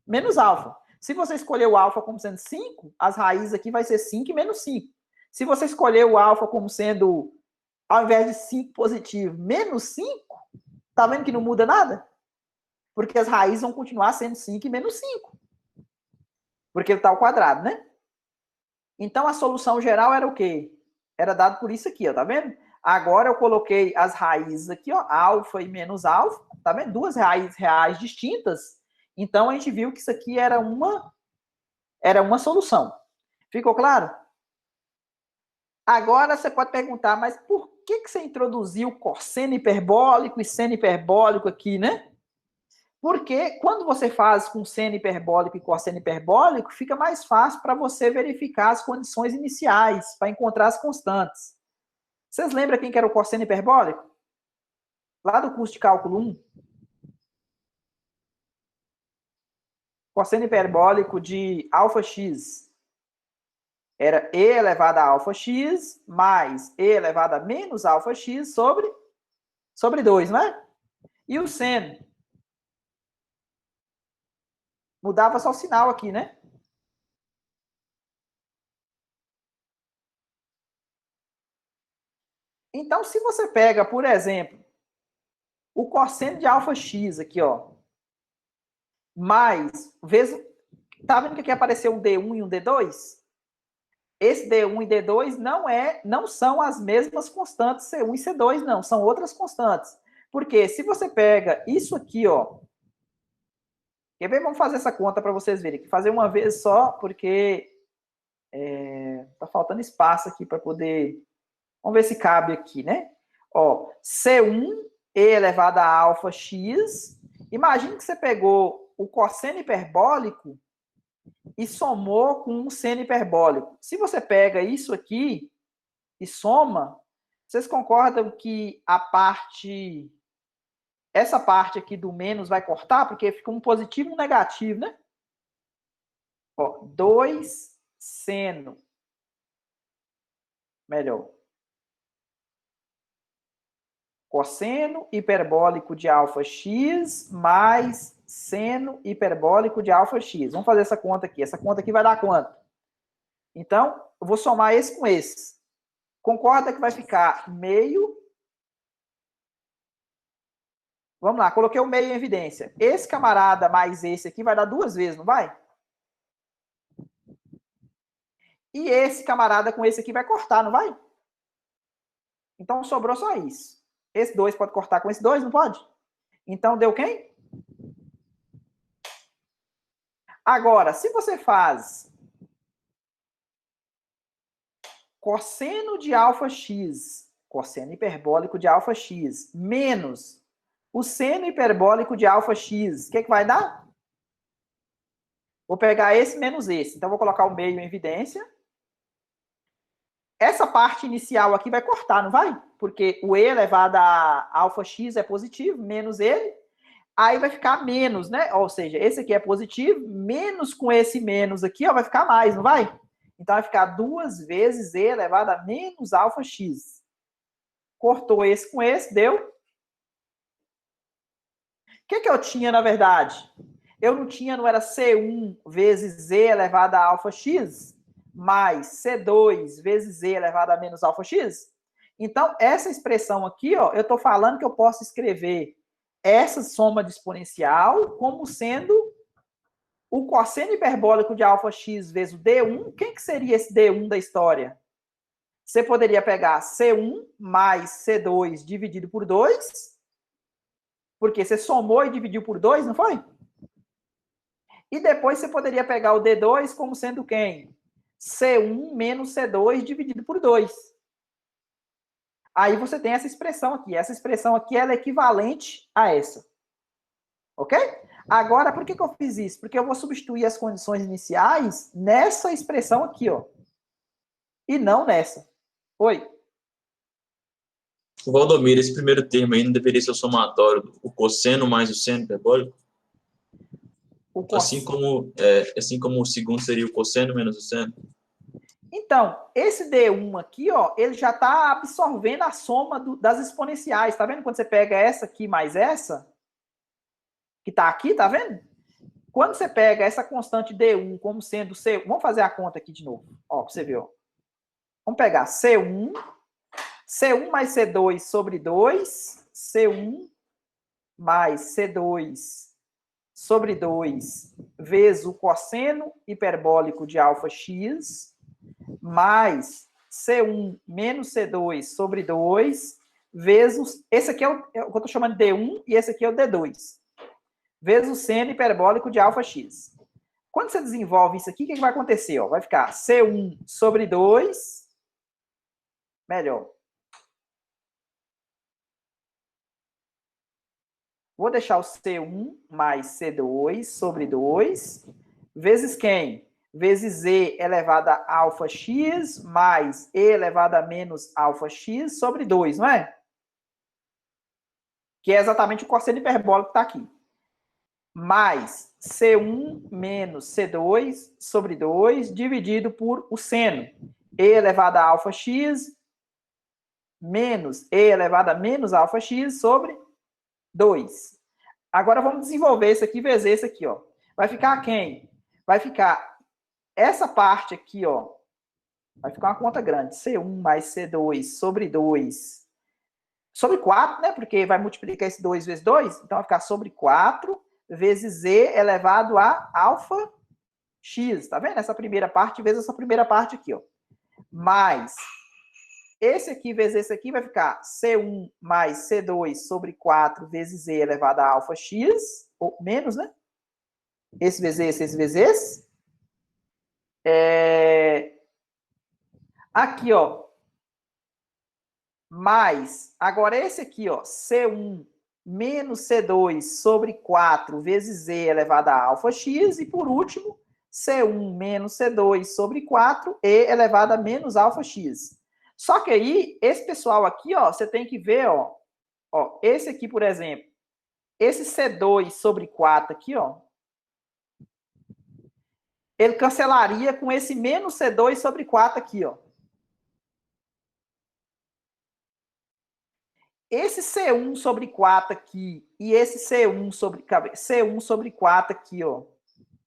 S1: menos alfa. Se você escolher o alfa como sendo 5, as raízes aqui vai ser 5 e menos 5. Se você escolher o alfa como sendo, ao invés de 5 positivo, menos 5, tá vendo que não muda nada? Porque as raízes vão continuar sendo 5 e menos 5. Porque ele está ao quadrado, né? Então, a solução geral era o quê? Era dado por isso aqui, ó, tá vendo? Agora eu coloquei as raízes aqui, ó, alfa e menos alfa, tá vendo? Duas raízes reais distintas. Então, a gente viu que isso aqui era uma solução. Ficou claro? Agora você pode perguntar, mas por que você introduziu cosseno hiperbólico e seno hiperbólico aqui, né? Porque quando você faz com seno hiperbólico e cosseno hiperbólico, fica mais fácil para você verificar as condições iniciais, para encontrar as constantes. Vocês lembram quem que era o cosseno hiperbólico? Lá do curso de cálculo 1. Cosseno hiperbólico de alfa x. Era e elevado a alfa x mais e elevado a menos alfa x sobre 2, não é? E o seno? Mudava só o sinal aqui, né? Então, se você pega, por exemplo, o cosseno de alfa x aqui, ó, mais, vezes, tá vendo que aqui apareceu um D1 e um D2? Esse D1 e D2 não são as mesmas constantes C1 e C2, não, são outras constantes. Porque se você pega isso aqui, ó, quer ver? Vamos fazer essa conta para vocês verem. Fazer uma vez só, porque tá faltando espaço aqui para poder... Vamos ver se cabe aqui, né? Ó, C1 e elevado a alfa x. Imagine que você pegou o cosseno hiperbólico e somou com um seno hiperbólico. Se você pega isso aqui e soma, vocês concordam que essa parte aqui do menos vai cortar? Porque fica um positivo e um negativo, né? Ó, 2 seno. Melhor. Cosseno hiperbólico de alfa x mais seno hiperbólico de alfa x. Vamos fazer essa conta aqui. Essa conta aqui vai dar quanto? Então, eu vou somar esse com esse. Concorda que vai ficar meio... Vamos lá, coloquei o meio em evidência. Esse camarada mais esse aqui vai dar 2 vezes, não vai? E esse camarada com esse aqui vai cortar, não vai? Então, sobrou só isso. Esse 2 pode cortar com esse 2, não pode? Então, deu quem? Agora, se você faz cosseno de alfa x, cosseno hiperbólico de alfa x, menos o seno hiperbólico de alfa x, o que vai dar? Vou pegar esse menos esse. Então, vou colocar o meio em evidência. Essa parte inicial aqui vai cortar, não vai? Porque o e elevado a alfa x é positivo, menos ele. Aí vai ficar menos, né? Ou seja, esse aqui é positivo, menos com esse menos aqui, ó, vai ficar mais, não vai? Então vai ficar 2 vezes e elevado a menos alfa x. Cortou esse com esse, deu? O que eu tinha, na verdade? Não era C1 vezes e elevado a alfa x, mais C2 vezes e elevado a menos alfa x? Então, essa expressão aqui, ó, eu estou falando que eu posso escrever essa soma de exponencial como sendo o cosseno hiperbólico de alfa x vezes o D1. Quem que seria esse D1 da história? Você poderia pegar C1 mais C2 dividido por 2, porque você somou e dividiu por 2, não foi? E depois você poderia pegar o D2 como sendo quem? C1 menos C2 dividido por 2. Aí você tem essa expressão aqui. Essa expressão aqui ela é equivalente a essa. Ok? Agora, por que eu fiz isso? Porque eu vou substituir as condições iniciais nessa expressão aqui, ó. E não nessa. Oi?
S2: Valdomiro, esse primeiro termo aí não deveria ser o somatório, o cosseno mais o seno hiperbólico? Assim como o segundo seria o cosseno menos o seno? Então, esse D1 aqui, ó, ele já está absorvendo a soma das exponenciais. Tá vendo? Quando você pega essa aqui mais essa, que está aqui, tá vendo? Quando você pega essa constante D1 como sendo C1, vamos fazer a conta aqui de novo, ó, para você ver, ó. Vamos pegar C1 mais C2 sobre 2, C1 mais C2 sobre 2 vezes o cosseno hiperbólico de alfa x, mais C1 menos C2 sobre 2, vezes... Esse aqui é o que eu estou chamando de D1 e esse aqui é o D2. Vezes o seno hiperbólico de alfa x. Quando você desenvolve isso aqui, o que vai acontecer? Ó, vai ficar C1 sobre 2, melhor. Vou deixar o C1 mais C2 sobre 2, vezes quem? Vezes E elevado a alfa x, mais E elevado a menos alfa x sobre 2, não é? Que é exatamente o cosseno hiperbólico que está aqui.
S1: mais C1 menos C2 sobre 2, dividido por o seno. E elevado a alfa x menos E elevado a menos alfa x sobre 2. Agora vamos desenvolver isso aqui vezes esse aqui, ó. Vai ficar quem? Vai ficar essa parte aqui, ó. Vai ficar uma conta grande. C1 mais C2 sobre 2. Sobre 4, né? Porque vai multiplicar esse 2 vezes 2. Então vai ficar sobre 4 vezes E elevado a alfa x. Tá vendo? Essa primeira parte vezes essa primeira parte aqui, ó. Mais esse aqui vezes esse aqui vai ficar C1 mais C2 sobre 4 vezes E elevado a alfa x, ou menos, né? Esse vezes esse vezes esse. Aqui, ó. Mais, agora esse aqui, ó, C1 menos C2 sobre 4 vezes E elevado a alfa x. E, por último, C1 menos C2 sobre 4, E elevado a menos alfa x. Só que aí, esse pessoal aqui, ó, você tem que ver, ó, esse aqui, por exemplo, esse C2 sobre 4 aqui, ó, ele cancelaria com esse menos C2 sobre 4 aqui, ó. Esse C1 sobre 4 aqui e esse C1 sobre 4 aqui, ó,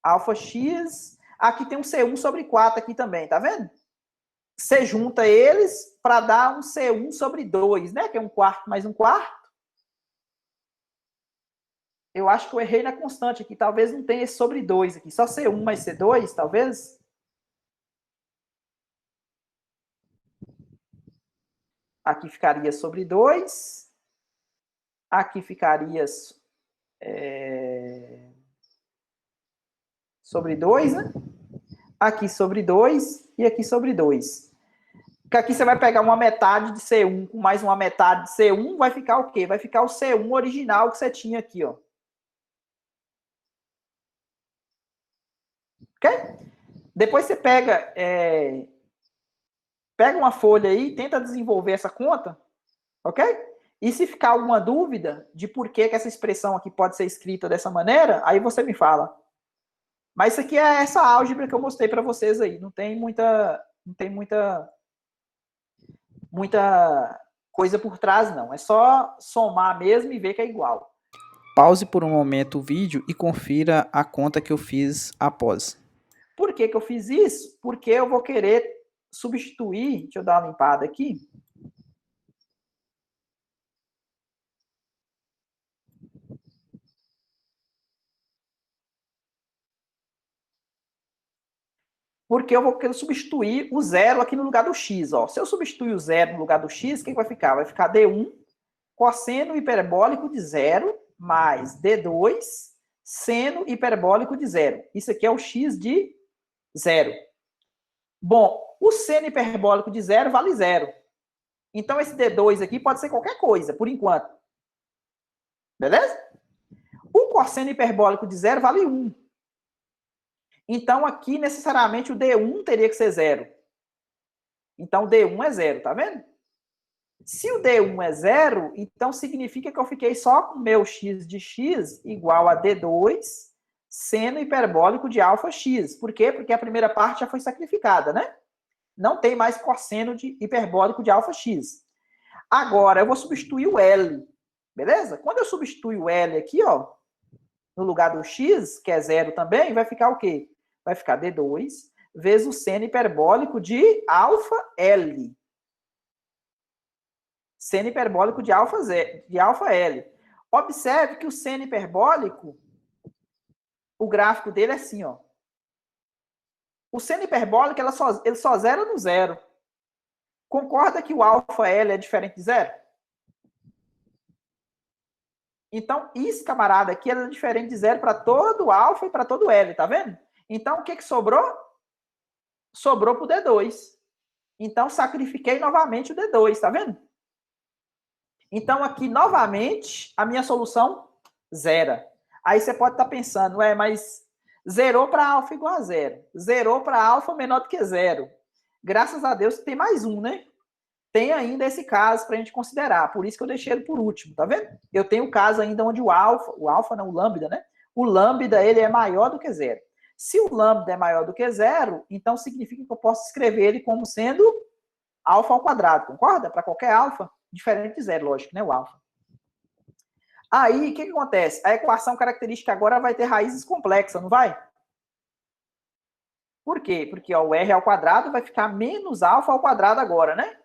S1: alfa x, aqui tem um C1 sobre 4 aqui também, tá vendo? Você junta eles para dar um C1 sobre 2, né? Que é um quarto mais um quarto. Eu acho que eu errei na constante aqui. Talvez não tenha esse sobre 2 aqui. Só C1 mais C2, talvez. Aqui ficaria sobre 2. Aqui ficaria sobre 2, né? Aqui sobre 2 e aqui sobre 2. Porque aqui você vai pegar uma metade de C1 com mais uma metade de C1, vai ficar o quê? Vai ficar o C1 original que você tinha aqui, ó. Ok? Depois você pega uma folha aí, tenta desenvolver essa conta, ok? E se ficar alguma dúvida de por que essa expressão aqui pode ser escrita dessa maneira, aí você me fala. Mas isso aqui é essa álgebra que eu mostrei para vocês aí. Não tem muita coisa por trás, não. É só somar mesmo e ver que é igual.
S4: Pause por um momento o vídeo e confira a conta que eu fiz após.
S1: Por que eu fiz isso? Porque eu vou querer substituir... Deixa eu dar uma limpada aqui. Porque eu vou querer substituir o zero aqui no lugar do x. Ó. Se eu substituir o zero no lugar do x, o que vai ficar? Vai ficar D1 cosseno hiperbólico de zero mais D2 seno hiperbólico de zero. Isso aqui é o x de zero. Bom, o seno hiperbólico de zero vale zero. Então, esse D2 aqui pode ser qualquer coisa, por enquanto. Beleza? O cosseno hiperbólico de zero vale 1. Então, aqui, necessariamente, o D1 teria que ser zero. Então, o D1 é zero, tá vendo? Se o D1 é zero, então significa que eu fiquei só com o meu x de x igual a D2 seno hiperbólico de alfa x. Por quê? Porque a primeira parte já foi sacrificada, né? Não tem mais cosseno de hiperbólico de alfa x. Agora, eu vou substituir o L, beleza? Quando eu substituir o L aqui, ó, no lugar do x, que é zero também, vai ficar o quê? Vai ficar D2 vezes o seno hiperbólico de alfa L. Seno hiperbólico de alfa L. Observe que o seno hiperbólico, o gráfico dele é assim, ó. O seno hiperbólico, ele só zera no zero. Concorda que o alfa L é diferente de zero? Então, isso, camarada, aqui é diferente de zero para todo alfa e para todo L, tá vendo? Então, o que sobrou? Sobrou para o D2. Então, sacrifiquei novamente o D2, tá vendo? Então, aqui, novamente, a minha solução zera. Aí você pode estar pensando, mas zerou para alfa igual a zero. Zerou para alfa menor do que zero. Graças a Deus tem mais um, né? Tem ainda esse caso para a gente considerar. Por isso que eu deixei ele por último, tá vendo? Eu tenho o caso ainda onde o lambda, né? o lambda ele é maior do que zero. Se o lambda é maior do que zero, então significa que eu posso escrever ele como sendo alfa ao quadrado, concorda? Para qualquer alfa, diferente de zero, lógico, né? O alfa. Aí, o que acontece? A equação característica agora vai ter raízes complexas, não vai? Por quê? Porque ó, o r ao quadrado vai ficar menos alfa ao quadrado agora, né?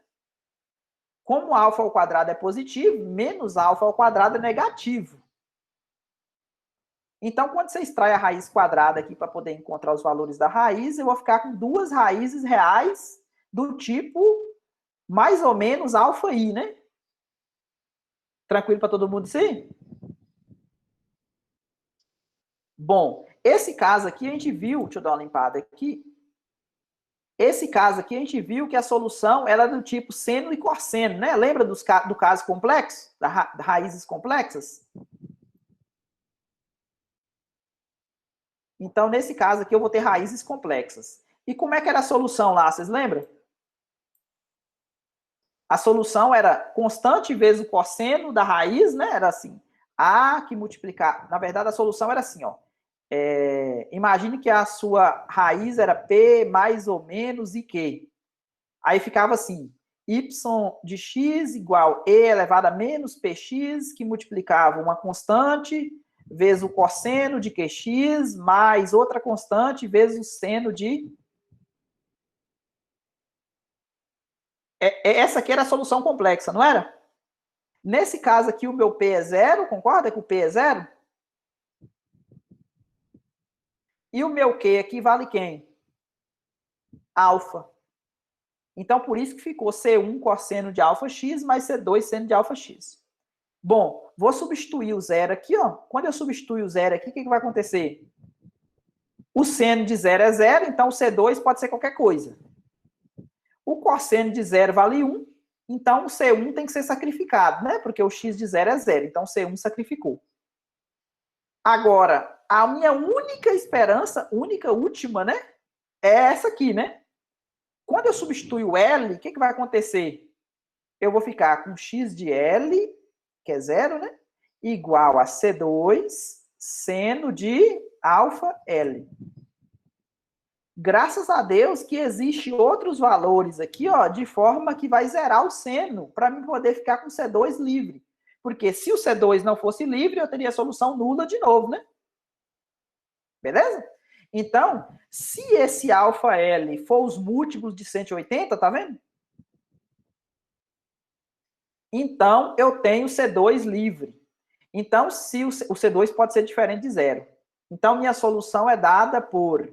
S1: Como alfa ao quadrado é positivo, menos alfa ao quadrado é negativo. Então, quando você extrai a raiz quadrada aqui para poder encontrar os valores da raiz, eu vou ficar com duas raízes reais do tipo mais ou menos alfa i, né? Tranquilo para todo mundo sim? Bom, esse caso aqui a gente viu, deixa eu dar uma limpada aqui. Esse caso aqui a gente viu que a solução era do tipo seno e cosseno, né? Lembra do caso complexo? Das raízes complexas? Então, nesse caso aqui, eu vou ter raízes complexas. E como é que era a solução lá? Vocês lembram? A solução era constante vezes o cosseno da raiz, né? Era assim, A que multiplicar... Na verdade, a solução era assim, ó. Imagine que a sua raiz era P mais ou menos IQ. Aí ficava assim, y de x igual e elevado a menos px, que multiplicava uma constante vezes o cosseno de qx, mais outra constante vezes o seno de... Essa aqui era a solução complexa, não era? Nesse caso aqui, o meu P é zero, concorda que o P é zero? E o meu Q aqui vale quem? Alfa. Então, por isso que ficou C1 cosseno de alfa x mais C2 seno de alfa x. Bom, vou substituir o zero aqui, ó. Quando eu substituir o zero aqui, o que vai acontecer? O seno de zero é zero, então o C2 pode ser qualquer coisa. O cosseno de zero vale 1, então o C1 tem que ser sacrificado, né? Porque o x de zero é zero, então o C1 sacrificou. Agora, a minha única esperança, única, última, né? É essa aqui, né? Quando eu substituir o L, o que vai acontecer? Eu vou ficar com x de L, que é zero, né? Igual a C2 seno de alfa L. Graças a Deus que existe outros valores aqui, ó, de forma que vai zerar o seno, para mim poder ficar com C2 livre. Porque se o C2 não fosse livre, eu teria a solução nula de novo, né? Beleza? Então, se esse alfa L for os múltiplos de 180, tá vendo? Então, eu tenho C2 livre. Então, se o C2 pode ser diferente de zero. Então, minha solução é dada por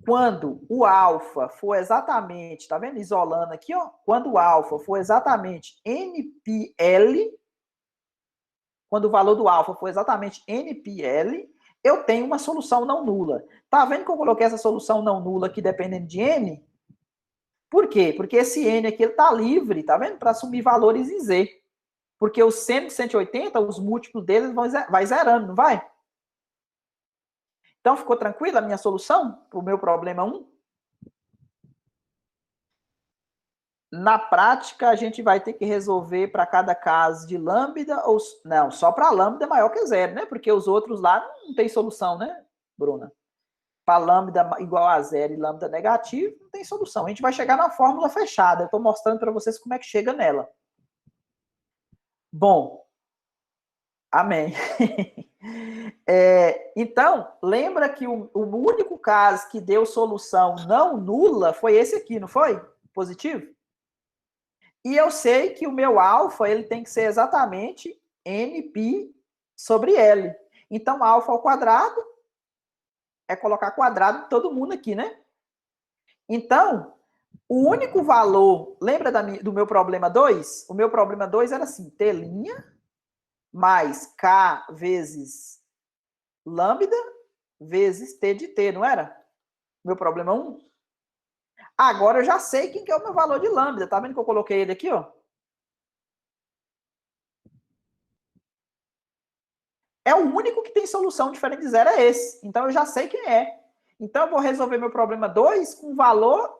S1: quando o alfa for exatamente, tá vendo? Isolando aqui, ó. Quando o alfa for exatamente NPL, quando o valor do alfa for exatamente NPL, eu tenho uma solução não nula. Tá vendo que eu coloquei essa solução não nula aqui dependendo de N? Por quê? Porque esse N aqui ele tá livre, tá vendo? Para assumir valores em Z. Porque o seno de 180, os múltiplos deles vai zerando, não vai? Então, ficou tranquila a minha solução para o meu problema 1? Na prática, a gente vai ter que resolver para cada caso de lambda ou... Não, só para lambda maior que zero, né? Porque os outros lá não tem solução, né, Bruna? Para lambda igual a zero e lambda negativo, não tem solução. A gente vai chegar na fórmula fechada. Eu estou mostrando para vocês como é que chega nela. Bom, amém. Então, lembra que o único caso que deu solução não nula foi esse aqui, não foi? Positivo? E eu sei que o meu alfa ele tem que ser exatamente NP sobre L. Então, alfa ao quadrado é colocar quadrado de todo mundo aqui, né? Então, o único valor... Lembra do meu problema 2? O meu problema 2 era assim, T' mais K vezes lambda vezes T de T, não era? Meu problema 1. Agora eu já sei quem que é o meu valor de lambda. Tá vendo que eu coloquei ele aqui, ó? É o único que tem solução diferente de zero, é esse. Então eu já sei quem é. Então eu vou resolver meu problema 2 com o valor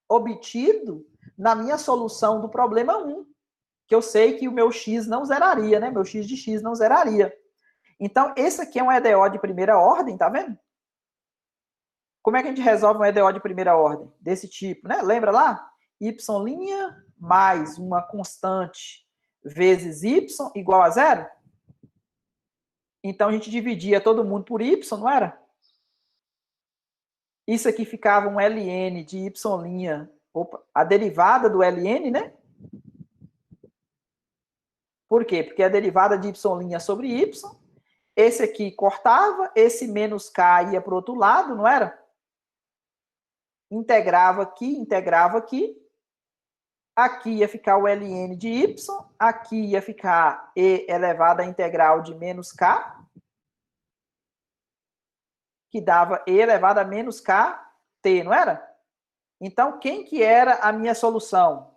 S1: obtido na minha solução do problema 1. Que eu sei que o meu x não zeraria, né? Meu x de x não zeraria. Então, esse aqui é um EDO de primeira ordem, tá vendo? Como é que a gente resolve um EDO de primeira ordem? Desse tipo, né? Lembra lá? Y' mais uma constante vezes y igual a zero? Então, a gente dividia todo mundo por y, não era? Isso aqui ficava um ln de y', a derivada do ln, né? Por quê? Porque a derivada de y' sobre y, esse aqui cortava, esse menos k ia para o outro lado, não era? Integrava aqui. Aqui ia ficar o ln de y, aqui ia ficar e elevado à integral de menos k, que dava e elevado a menos kt, não era? Então, quem que era a minha solução?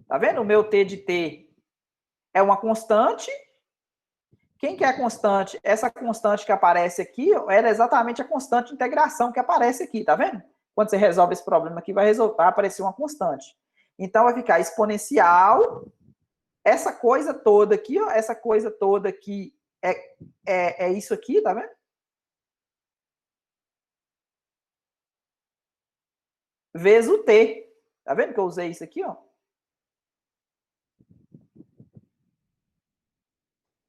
S1: Tá vendo? O meu t de t é uma constante. Quem que é a constante? Essa constante que aparece aqui era exatamente a constante de integração que aparece aqui, tá vendo? Quando você resolve esse problema aqui, vai aparecer uma constante. Então, vai ficar exponencial. Essa coisa toda aqui, ó, essa coisa toda aqui é isso aqui, tá vendo? Vezes o t. Tá vendo que eu usei isso aqui, ó?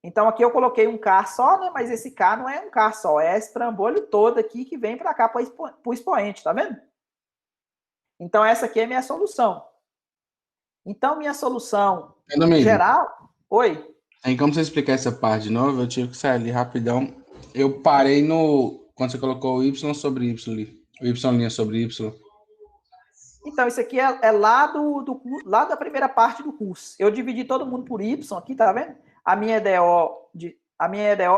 S1: Então, aqui eu coloquei um K só, né? Mas esse K não é um K só, é esse trambolho todo aqui que vem para cá, para o expoente, tá vendo? Então, essa aqui é a minha solução. Então, minha solução geral... Oi?
S3: Tem como você explicar essa parte de novo? Eu tive que sair ali rapidão. Eu parei no... Quando você colocou o Y sobre Y ali. O Y' sobre Y.
S1: Então, isso aqui é lá, lá da primeira parte do curso. Eu dividi todo mundo por Y aqui, tá vendo?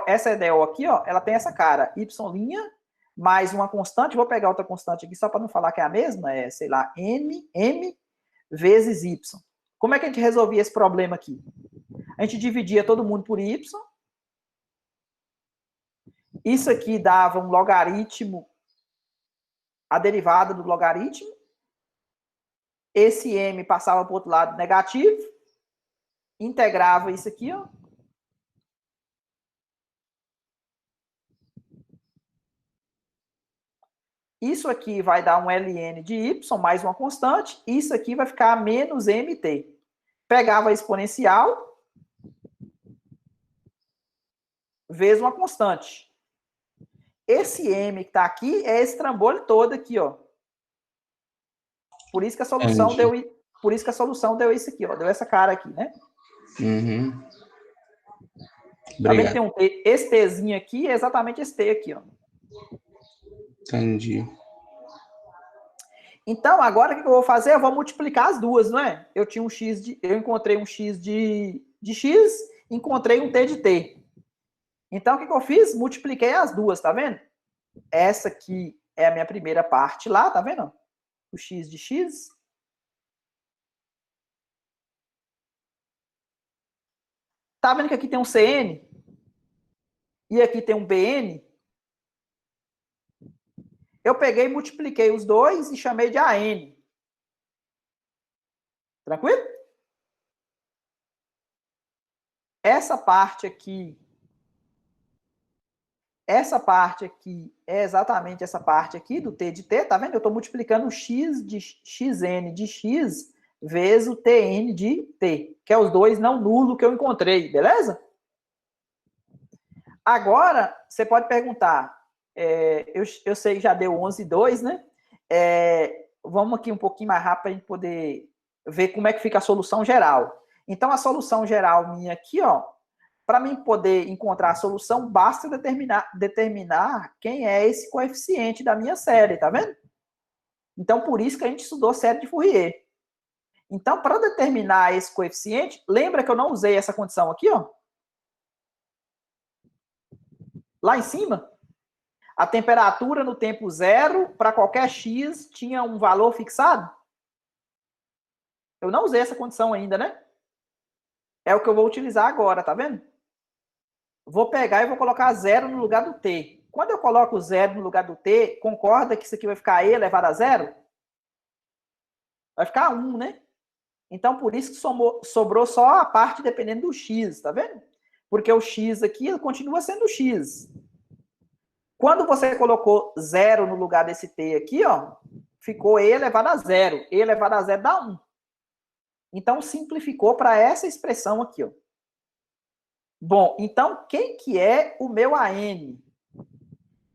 S1: Essa EDO aqui, ó, ela tem essa cara, Y' mais uma constante, vou pegar outra constante aqui só para não falar que é a mesma, sei lá, M vezes Y. Como é que a gente resolvia esse problema aqui? A gente dividia todo mundo por Y. Isso aqui dava um logaritmo, a derivada do logaritmo. Esse M passava para o outro lado negativo. Integrava isso aqui, ó. Isso aqui vai dar um ln de y mais uma constante. Isso aqui vai ficar menos mt. Pegava a exponencial vezes uma constante. Esse m que está aqui é esse trambolho todo aqui, ó. Por isso que a solução deu isso aqui, ó. Deu essa cara aqui, né?
S3: Uhum.
S1: Tá vendo que tem um T? Esse Tzinho aqui é exatamente esse T aqui, ó.
S3: Entendi.
S1: Então, agora o que eu vou fazer? Eu vou multiplicar as duas, não é? Eu encontrei um x de x, encontrei um t de t. Então, o que eu fiz? Multipliquei as duas, tá vendo? Essa aqui é a minha primeira parte lá, tá vendo? O x de x. Tá vendo que aqui tem um cn? E aqui tem um bn? Eu peguei e multipliquei os dois e chamei de AN. Tranquilo? Essa parte aqui é exatamente essa parte aqui do T de T, tá vendo? Eu estou multiplicando o x de xn de x vezes o tn de t, que é os dois não nulo que eu encontrei, beleza? Agora, você pode perguntar, eu sei que já deu 11,2, né? Vamos aqui um pouquinho mais rápido para a gente poder ver como é que fica a solução geral. Então, a solução geral minha aqui, ó, para mim poder encontrar a solução, basta determinar quem é esse coeficiente da minha série, tá vendo? Então, por isso que a gente estudou série de Fourier. Então, para determinar esse coeficiente, lembra que eu não usei essa condição aqui, ó? Lá em cima, a temperatura no tempo zero, para qualquer x, tinha um valor fixado? Eu não usei essa condição ainda, né? É o que eu vou utilizar agora, tá vendo? Vou pegar e vou colocar zero no lugar do t. Quando eu coloco zero no lugar do t, concorda que isso aqui vai ficar e elevado a zero? Vai ficar 1, né? Então, por isso que sobrou só a parte dependendo do x, tá vendo? Porque o x aqui ele continua sendo x. Quando você colocou 0 no lugar desse t aqui, ó, ficou e elevado a 0. E elevado a 0 dá 1. Então, simplificou para essa expressão aqui, ó. Bom, então, quem que é o meu AN?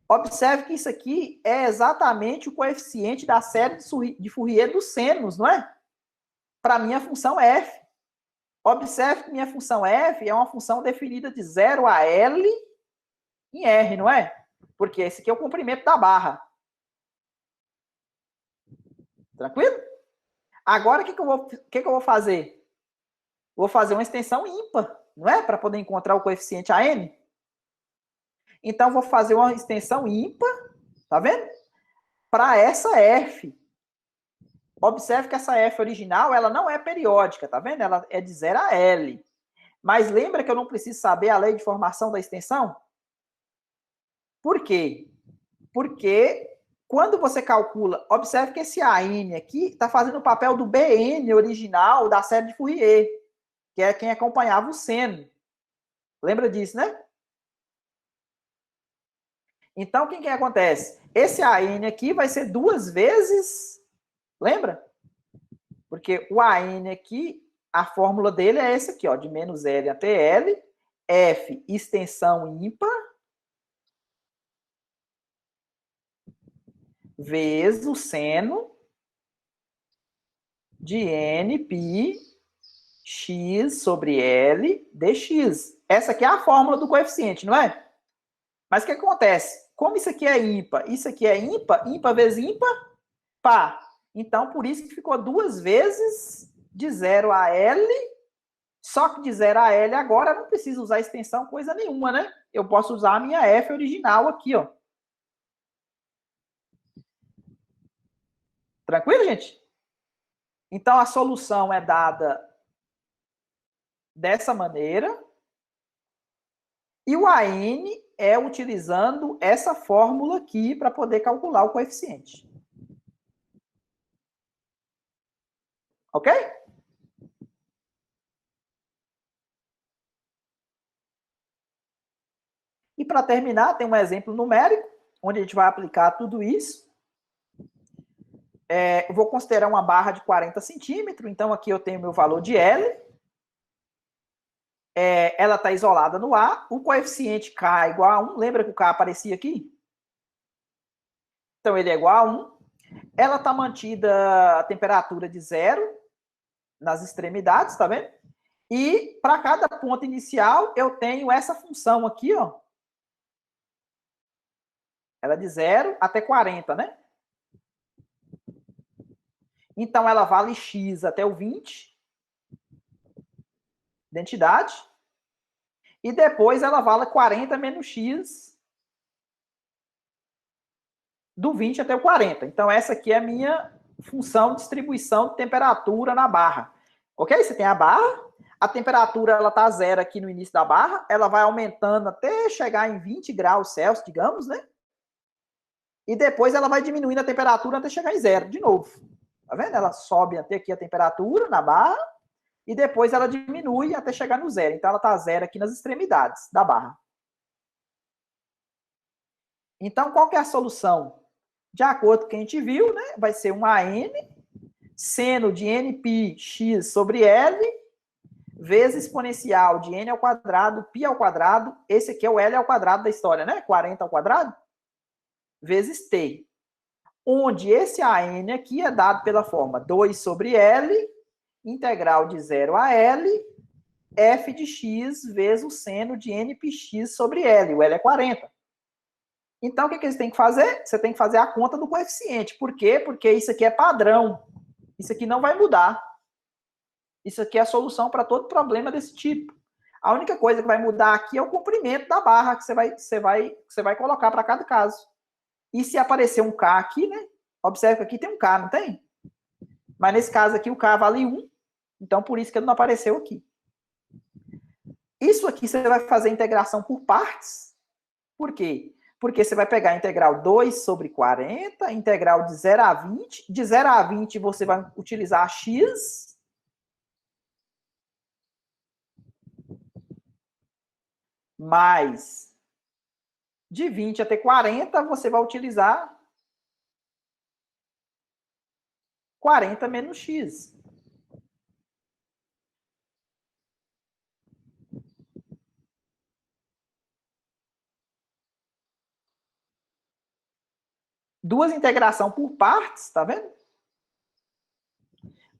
S1: Observe que isso aqui é exatamente o coeficiente da série de Fourier dos senos, não é? Para minha função f. Observe que minha função f é uma função definida de 0 a L em R, não é? Porque esse aqui é o comprimento da barra. Tranquilo? Agora, o que eu vou fazer? Vou fazer uma extensão ímpar, não é? Para poder encontrar o coeficiente AN. Então, vou fazer uma extensão ímpar, tá vendo? Para essa F. Observe que essa F original, ela não é periódica, tá vendo? Ela é de 0 a L. Mas lembra que eu não preciso saber a lei de formação da extensão? Por quê? Porque quando você calcula, observe que esse AN aqui está fazendo o papel do BN original da série de Fourier, que é quem acompanhava o seno. Lembra disso, né? Então, o que acontece? Esse AN aqui vai ser 2 vezes, lembra? Porque o AN aqui, a fórmula dele é essa aqui, ó, de menos L até L, F, extensão ímpar, vezes o seno de Nπ x sobre L dx. Essa aqui é a fórmula do coeficiente, não é? Mas o que acontece? Como isso aqui é ímpar, isso aqui é ímpar, ímpar vezes ímpar, pá. Então, por isso que ficou 2 vezes de 0 a L, só que de 0 a L agora eu não preciso usar extensão coisa nenhuma, né? Eu posso usar a minha F original aqui, ó. Tranquilo, gente? Então, a solução é dada dessa maneira. E o AN é utilizando essa fórmula aqui para poder calcular o coeficiente. Ok? E para terminar, tem um exemplo numérico, onde a gente vai aplicar tudo isso. Eu vou considerar uma barra de 40 centímetros, então aqui eu tenho meu valor de L. Ela está isolada no A, o coeficiente K é igual a 1, lembra que o K aparecia aqui? Então ele é igual a 1. Ela está mantida a temperatura de 0 nas extremidades, tá vendo? E para cada ponto inicial eu tenho essa função aqui, ó. Ela é de 0 até 40, né? Então ela vale x até o 20, identidade. E depois ela vale 40 menos x do 20 até o 40. Então essa aqui é a minha função de distribuição de temperatura na barra. Ok? Você tem a barra, a temperatura ela está 0 aqui no início da barra, ela vai aumentando até chegar em 20 graus Celsius, digamos, né? E depois ela vai diminuindo a temperatura até chegar em 0, de novo. Tá vendo? Ela sobe até aqui a temperatura na barra, e depois ela diminui até chegar no 0. Então ela está 0 aqui nas extremidades da barra. Então, qual que é a solução? De acordo com o que a gente viu, né? Vai ser um AN, seno de Nπ x sobre L, vezes exponencial de n ao quadrado, π ao quadrado, esse aqui é o L ao quadrado da história, né? 40 ao quadrado, vezes t. Onde esse AN aqui é dado pela forma 2 sobre L, integral de 0 a L, f de x vezes o seno de npx sobre L. O L é 40. Então, o que você tem que fazer? Você tem que fazer a conta do coeficiente. Por quê? Porque isso aqui é padrão. Isso aqui não vai mudar. Isso aqui é a solução para todo problema desse tipo. A única coisa que vai mudar aqui é o comprimento da barra que você vai colocar para cada caso. E se aparecer um K aqui, né? Observe que aqui tem um K, não tem? Mas nesse caso aqui o K vale 1. Então, por isso que ele não apareceu aqui. Isso aqui você vai fazer integração por partes. Por quê? Porque você vai pegar a integral 2 sobre 40, integral de 0 a 20. De 0 a 20 você vai utilizar x. mais de 20 até 40, você vai utilizar 40 menos x. Duas integração por partes, tá vendo?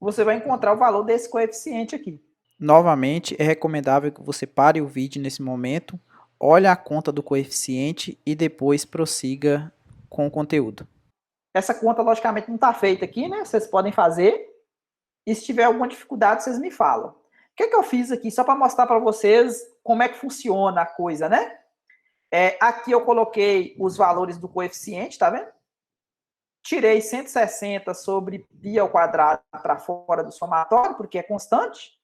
S1: Você vai encontrar o valor desse coeficiente aqui.
S4: Novamente, é recomendável que você pare o vídeo nesse momento, olhe a conta do coeficiente e depois prossiga com o conteúdo.
S1: Essa conta, logicamente, não está feita aqui, né? Vocês podem fazer. E se tiver alguma dificuldade, vocês me falam. O que eu fiz aqui? Só para mostrar para vocês como é que funciona a coisa, né? Aqui eu coloquei os valores do coeficiente, tá vendo? Tirei 160 sobre π ao quadrado para fora do somatório, porque é constante.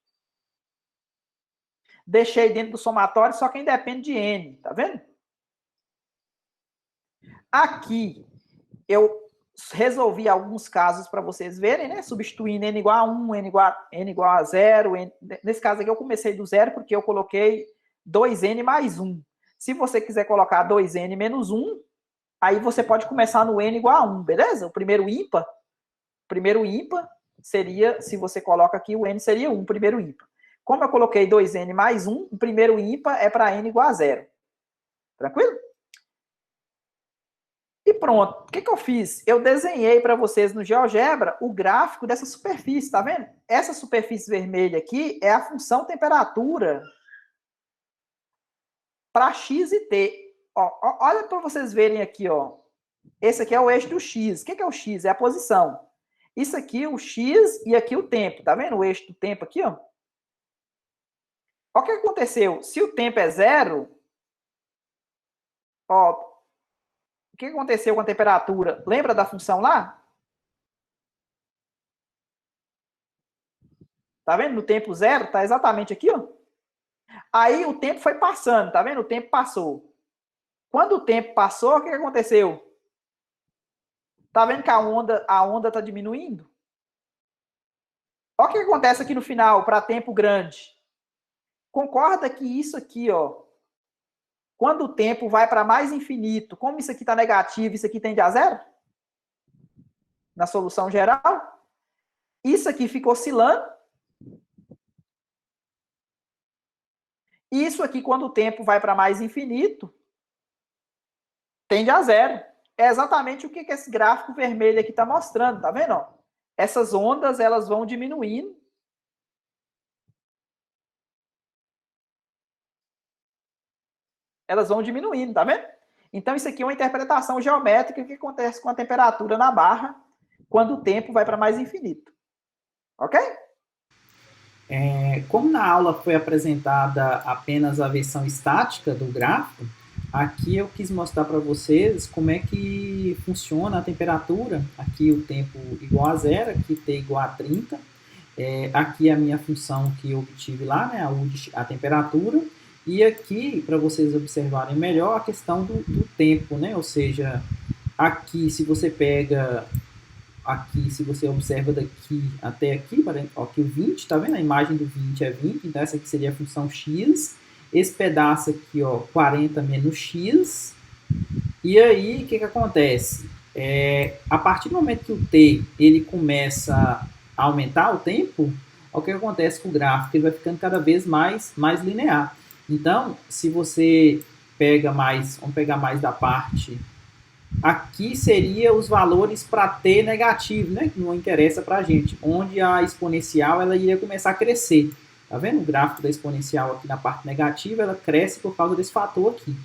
S1: Deixei dentro do somatório, só que depende de n, tá vendo? Aqui, eu resolvi alguns casos para vocês verem, né? Substituindo n igual a 1, n igual a 0. Nesse caso aqui, eu comecei do zero, porque eu coloquei 2n mais 1. Se você quiser colocar 2n menos 1, aí você pode começar no n igual a 1, beleza? O primeiro ímpar seria, se você coloca aqui, o n seria 1, primeiro ímpar. Como eu coloquei 2n mais 1, o primeiro ímpar é para n igual a 0. Tranquilo? E pronto. O que eu fiz? Eu desenhei para vocês no GeoGebra o gráfico dessa superfície, tá vendo? Essa superfície vermelha aqui é a função temperatura para x e t. Olha para vocês verem aqui, ó. Esse aqui é o eixo do x. O que é o x? É a posição. Isso aqui, o x, e aqui o tempo. Tá vendo o eixo do tempo aqui, ó? Olha o que aconteceu. Se o tempo é 0, ó, o que aconteceu com a temperatura? Lembra da função lá? Tá vendo? No tempo 0, tá exatamente aqui, ó. Aí o tempo foi passando, tá vendo? O tempo passou. Quando o tempo passou, o que aconteceu? Tá vendo que a onda tá diminuindo? Olha o que acontece aqui no final, para tempo grande. Concorda que isso aqui, ó, quando o tempo vai para mais infinito, como isso aqui está negativo, isso aqui tende a zero? Na solução geral. Isso aqui fica oscilando. Isso aqui, quando o tempo vai para mais infinito, tende a zero. É exatamente o que esse gráfico vermelho aqui está mostrando, tá vendo? Ó? Essas ondas, elas vão diminuindo. Elas vão diminuindo, tá vendo? Então, isso aqui é uma interpretação geométrica que acontece com a temperatura na barra quando o tempo vai para mais infinito. Ok?
S4: Como na aula foi apresentada apenas a versão estática do gráfico, aqui eu quis mostrar para vocês como é que funciona a temperatura. Aqui o tempo igual a 0, aqui t igual a 30. Aqui a minha função que eu obtive lá, né, a temperatura. E aqui, para vocês observarem melhor, a questão do tempo, né? Ou seja, aqui, se você pega, aqui, se você observa daqui até aqui, ó, aqui o 20, tá vendo? A imagem do 20 é 20, então essa aqui seria a função x. Esse pedaço aqui, ó, 40 menos x. E aí, o que acontece? A partir do momento que o t, ele começa a aumentar o tempo, o que acontece com o gráfico? Ele vai ficando cada vez mais linear. Então, se você pega mais, vamos pegar mais da parte, aqui seria os valores para t negativo, né? Que não interessa para a gente, onde a exponencial ela iria começar a crescer. Tá vendo? O gráfico da exponencial aqui na parte negativa, ela cresce por causa desse fator aqui.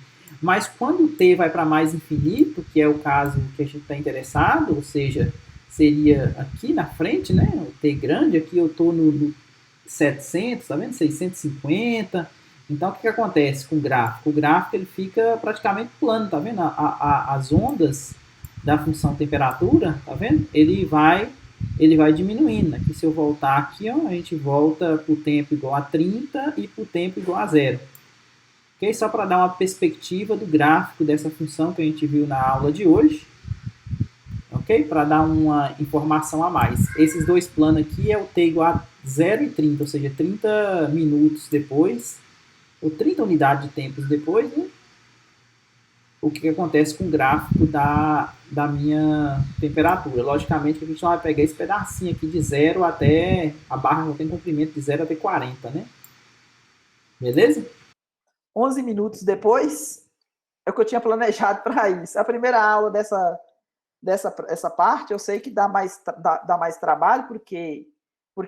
S4: Mas quando o t vai para mais infinito, que é o caso que a gente está interessado, ou seja, seria aqui na frente, né? O t grande, aqui eu estou no 700, tá vendo? 650. Então, o que acontece com o gráfico? O gráfico ele fica praticamente plano, tá vendo? As ondas da função temperatura, tá vendo? Ele vai diminuindo. Aqui, se eu voltar aqui, ó, a gente volta para o tempo igual a 30 e para o tempo igual a 0. Ok? Só para dar uma perspectiva do gráfico dessa função que a gente viu na aula de hoje. Ok? Para dar uma informação a mais. Esses dois planos aqui é o t igual a 0 e 30, ou seja, 30 minutos depois ou 30 unidades de tempos depois, né? O que acontece com o gráfico da minha temperatura. Logicamente, a gente só vai pegar esse pedacinho aqui de 0 até... A barra tem comprimento de 0 até 40, né? Beleza?
S1: 11 minutos depois, é o que eu tinha planejado para isso. A primeira aula dessa parte, eu sei que dá mais trabalho, porque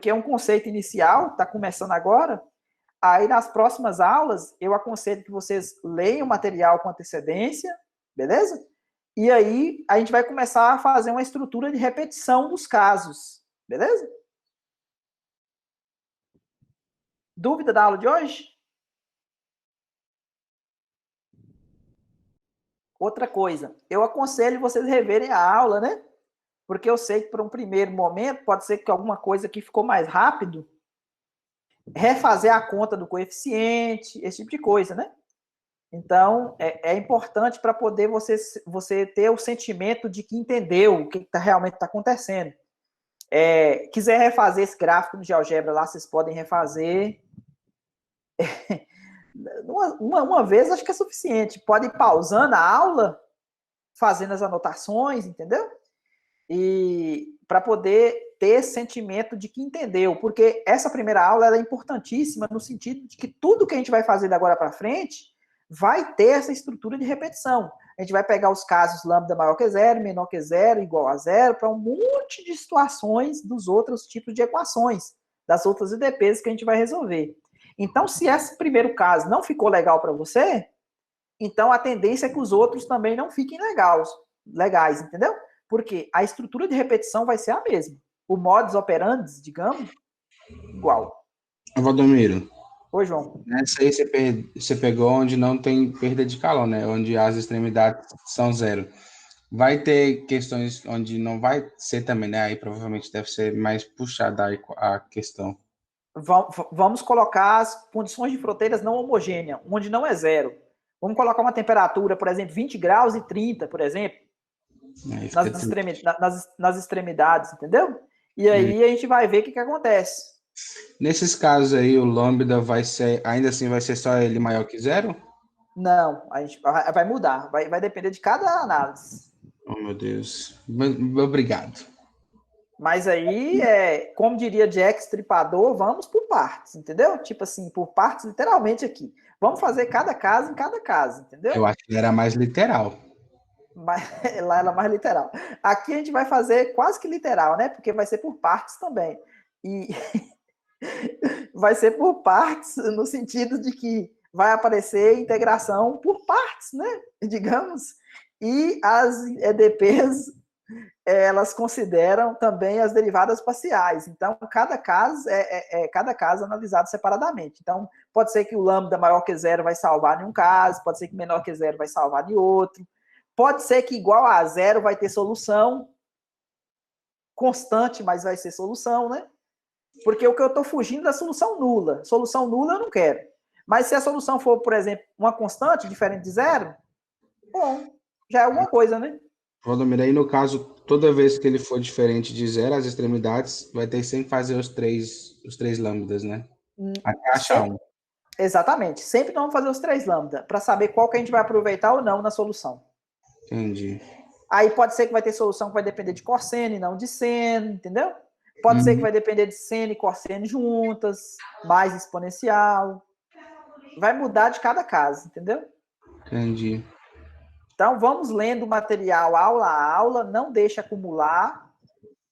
S1: é um conceito inicial, está começando agora. Aí, nas próximas aulas, eu aconselho que vocês leiam o material com antecedência, beleza? E aí, a gente vai começar a fazer uma estrutura de repetição dos casos, beleza? Dúvida da aula de hoje? Outra coisa, eu aconselho vocês reverem a aula, né? Porque eu sei que, para um primeiro momento, pode ser que alguma coisa aqui ficou mais rápido, refazer a conta do coeficiente, esse tipo de coisa, né? Então, é importante para poder você ter o sentimento de que entendeu o que realmente está acontecendo. Quiser refazer esse gráfico no GeoGebra lá, vocês podem refazer. Uma vez acho que é suficiente. Pode ir pausando a aula, fazendo as anotações, entendeu? E para poder ter esse sentimento de que entendeu. Porque essa primeira aula ela é importantíssima no sentido de que tudo que a gente vai fazer da agora para frente vai ter essa estrutura de repetição. A gente vai pegar os casos lambda maior que zero, menor que zero, igual a zero, para um monte de situações dos outros tipos de equações, das outras IDPs que a gente vai resolver. Então, se esse primeiro caso não ficou legal para você, então a tendência é que os outros também não fiquem legais, entendeu? Porque a estrutura de repetição vai ser a mesma. O modus operandi, digamos, igual.
S3: Valdomiro.
S1: Oi, João.
S3: Nessa aí você pegou onde não tem perda de calor, né? Onde as extremidades são zero. Vai ter questões onde não vai ser também, né? Aí provavelmente deve ser mais puxada a questão.
S1: Vamos colocar as condições de fronteiras não homogêneas, onde não é zero. Vamos colocar uma temperatura, por exemplo, 20 graus e 30, por exemplo, nas extremidades, entendeu? E aí a gente vai ver o que acontece.
S3: Nesses casos aí, o lambda vai ser, ainda assim, vai ser só ele maior que zero?
S1: Não, a gente vai mudar, vai depender de cada análise.
S3: Oh, meu Deus. Obrigado.
S1: Mas aí, como diria Jack Stripador, vamos por partes, entendeu? Tipo assim, por partes, literalmente aqui. Vamos fazer cada caso em cada caso, entendeu?
S3: Eu acho que ele era mais literal.
S1: Lá era mais literal. Aqui a gente vai fazer quase que literal, né? Porque vai ser por partes também. E vai ser por partes, no sentido de que vai aparecer integração por partes, né? Digamos. E as EDPs, elas consideram também as derivadas parciais. Então, cada caso é analisado separadamente. Então, pode ser que o lambda maior que zero vai salvar em um caso, pode ser que menor que zero vai salvar em outro. Pode ser que igual a zero vai ter solução constante, mas vai ser solução, né? Porque o que eu estou fugindo da solução nula. Solução nula eu não quero. Mas se a solução for, por exemplo, uma constante diferente de zero, bom, já é alguma coisa, né?
S3: Valdomiro, aí no caso, toda vez que ele for diferente de zero, as extremidades, vai ter que sempre fazer os três lambdas, né? Até achar um.
S1: Exatamente. Sempre vamos fazer os 3 lambda, para saber qual que a gente vai aproveitar ou não na solução.
S3: Entendi.
S1: Aí pode ser que vai ter solução que vai depender de cosseno e não de seno, entendeu? Pode ser que vai depender de seno e cosseno juntas, mais exponencial. Vai mudar de cada caso, entendeu?
S3: Entendi.
S1: Então, vamos lendo o material aula a aula, não deixe acumular.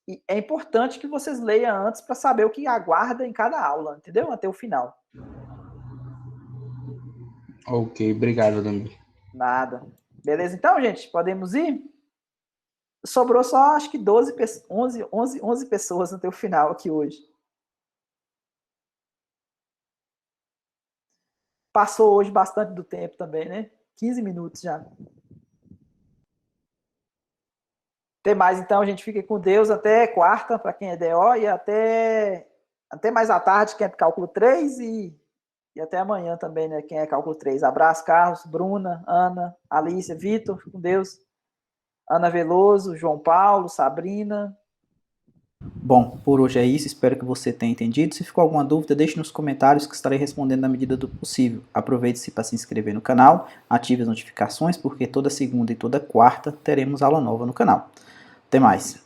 S1: E é importante que vocês leiam antes para saber o que aguarda em cada aula, entendeu? Até o final.
S3: Ok, obrigado, Valdomiro.
S1: Nada. Beleza, então, gente? Podemos ir? Sobrou só, acho que 11 pessoas até o final aqui hoje. Passou hoje bastante do tempo também, né? 15 minutos já. Até mais, então, a gente fica com Deus até quarta, para quem é DO, e até mais à tarde, quem é cálculo 3, e até amanhã também, né? Quem é cálculo 3. Abraço, Carlos, Bruna, Ana, Alícia, Vitor, com Deus. Ana Veloso, João Paulo, Sabrina.
S4: Bom, por hoje é isso, espero que você tenha entendido. Se ficou alguma dúvida, deixe nos comentários que estarei respondendo na medida do possível. Aproveite-se para se inscrever no canal, ative as notificações, porque toda segunda e toda quarta teremos aula nova no canal. Até mais!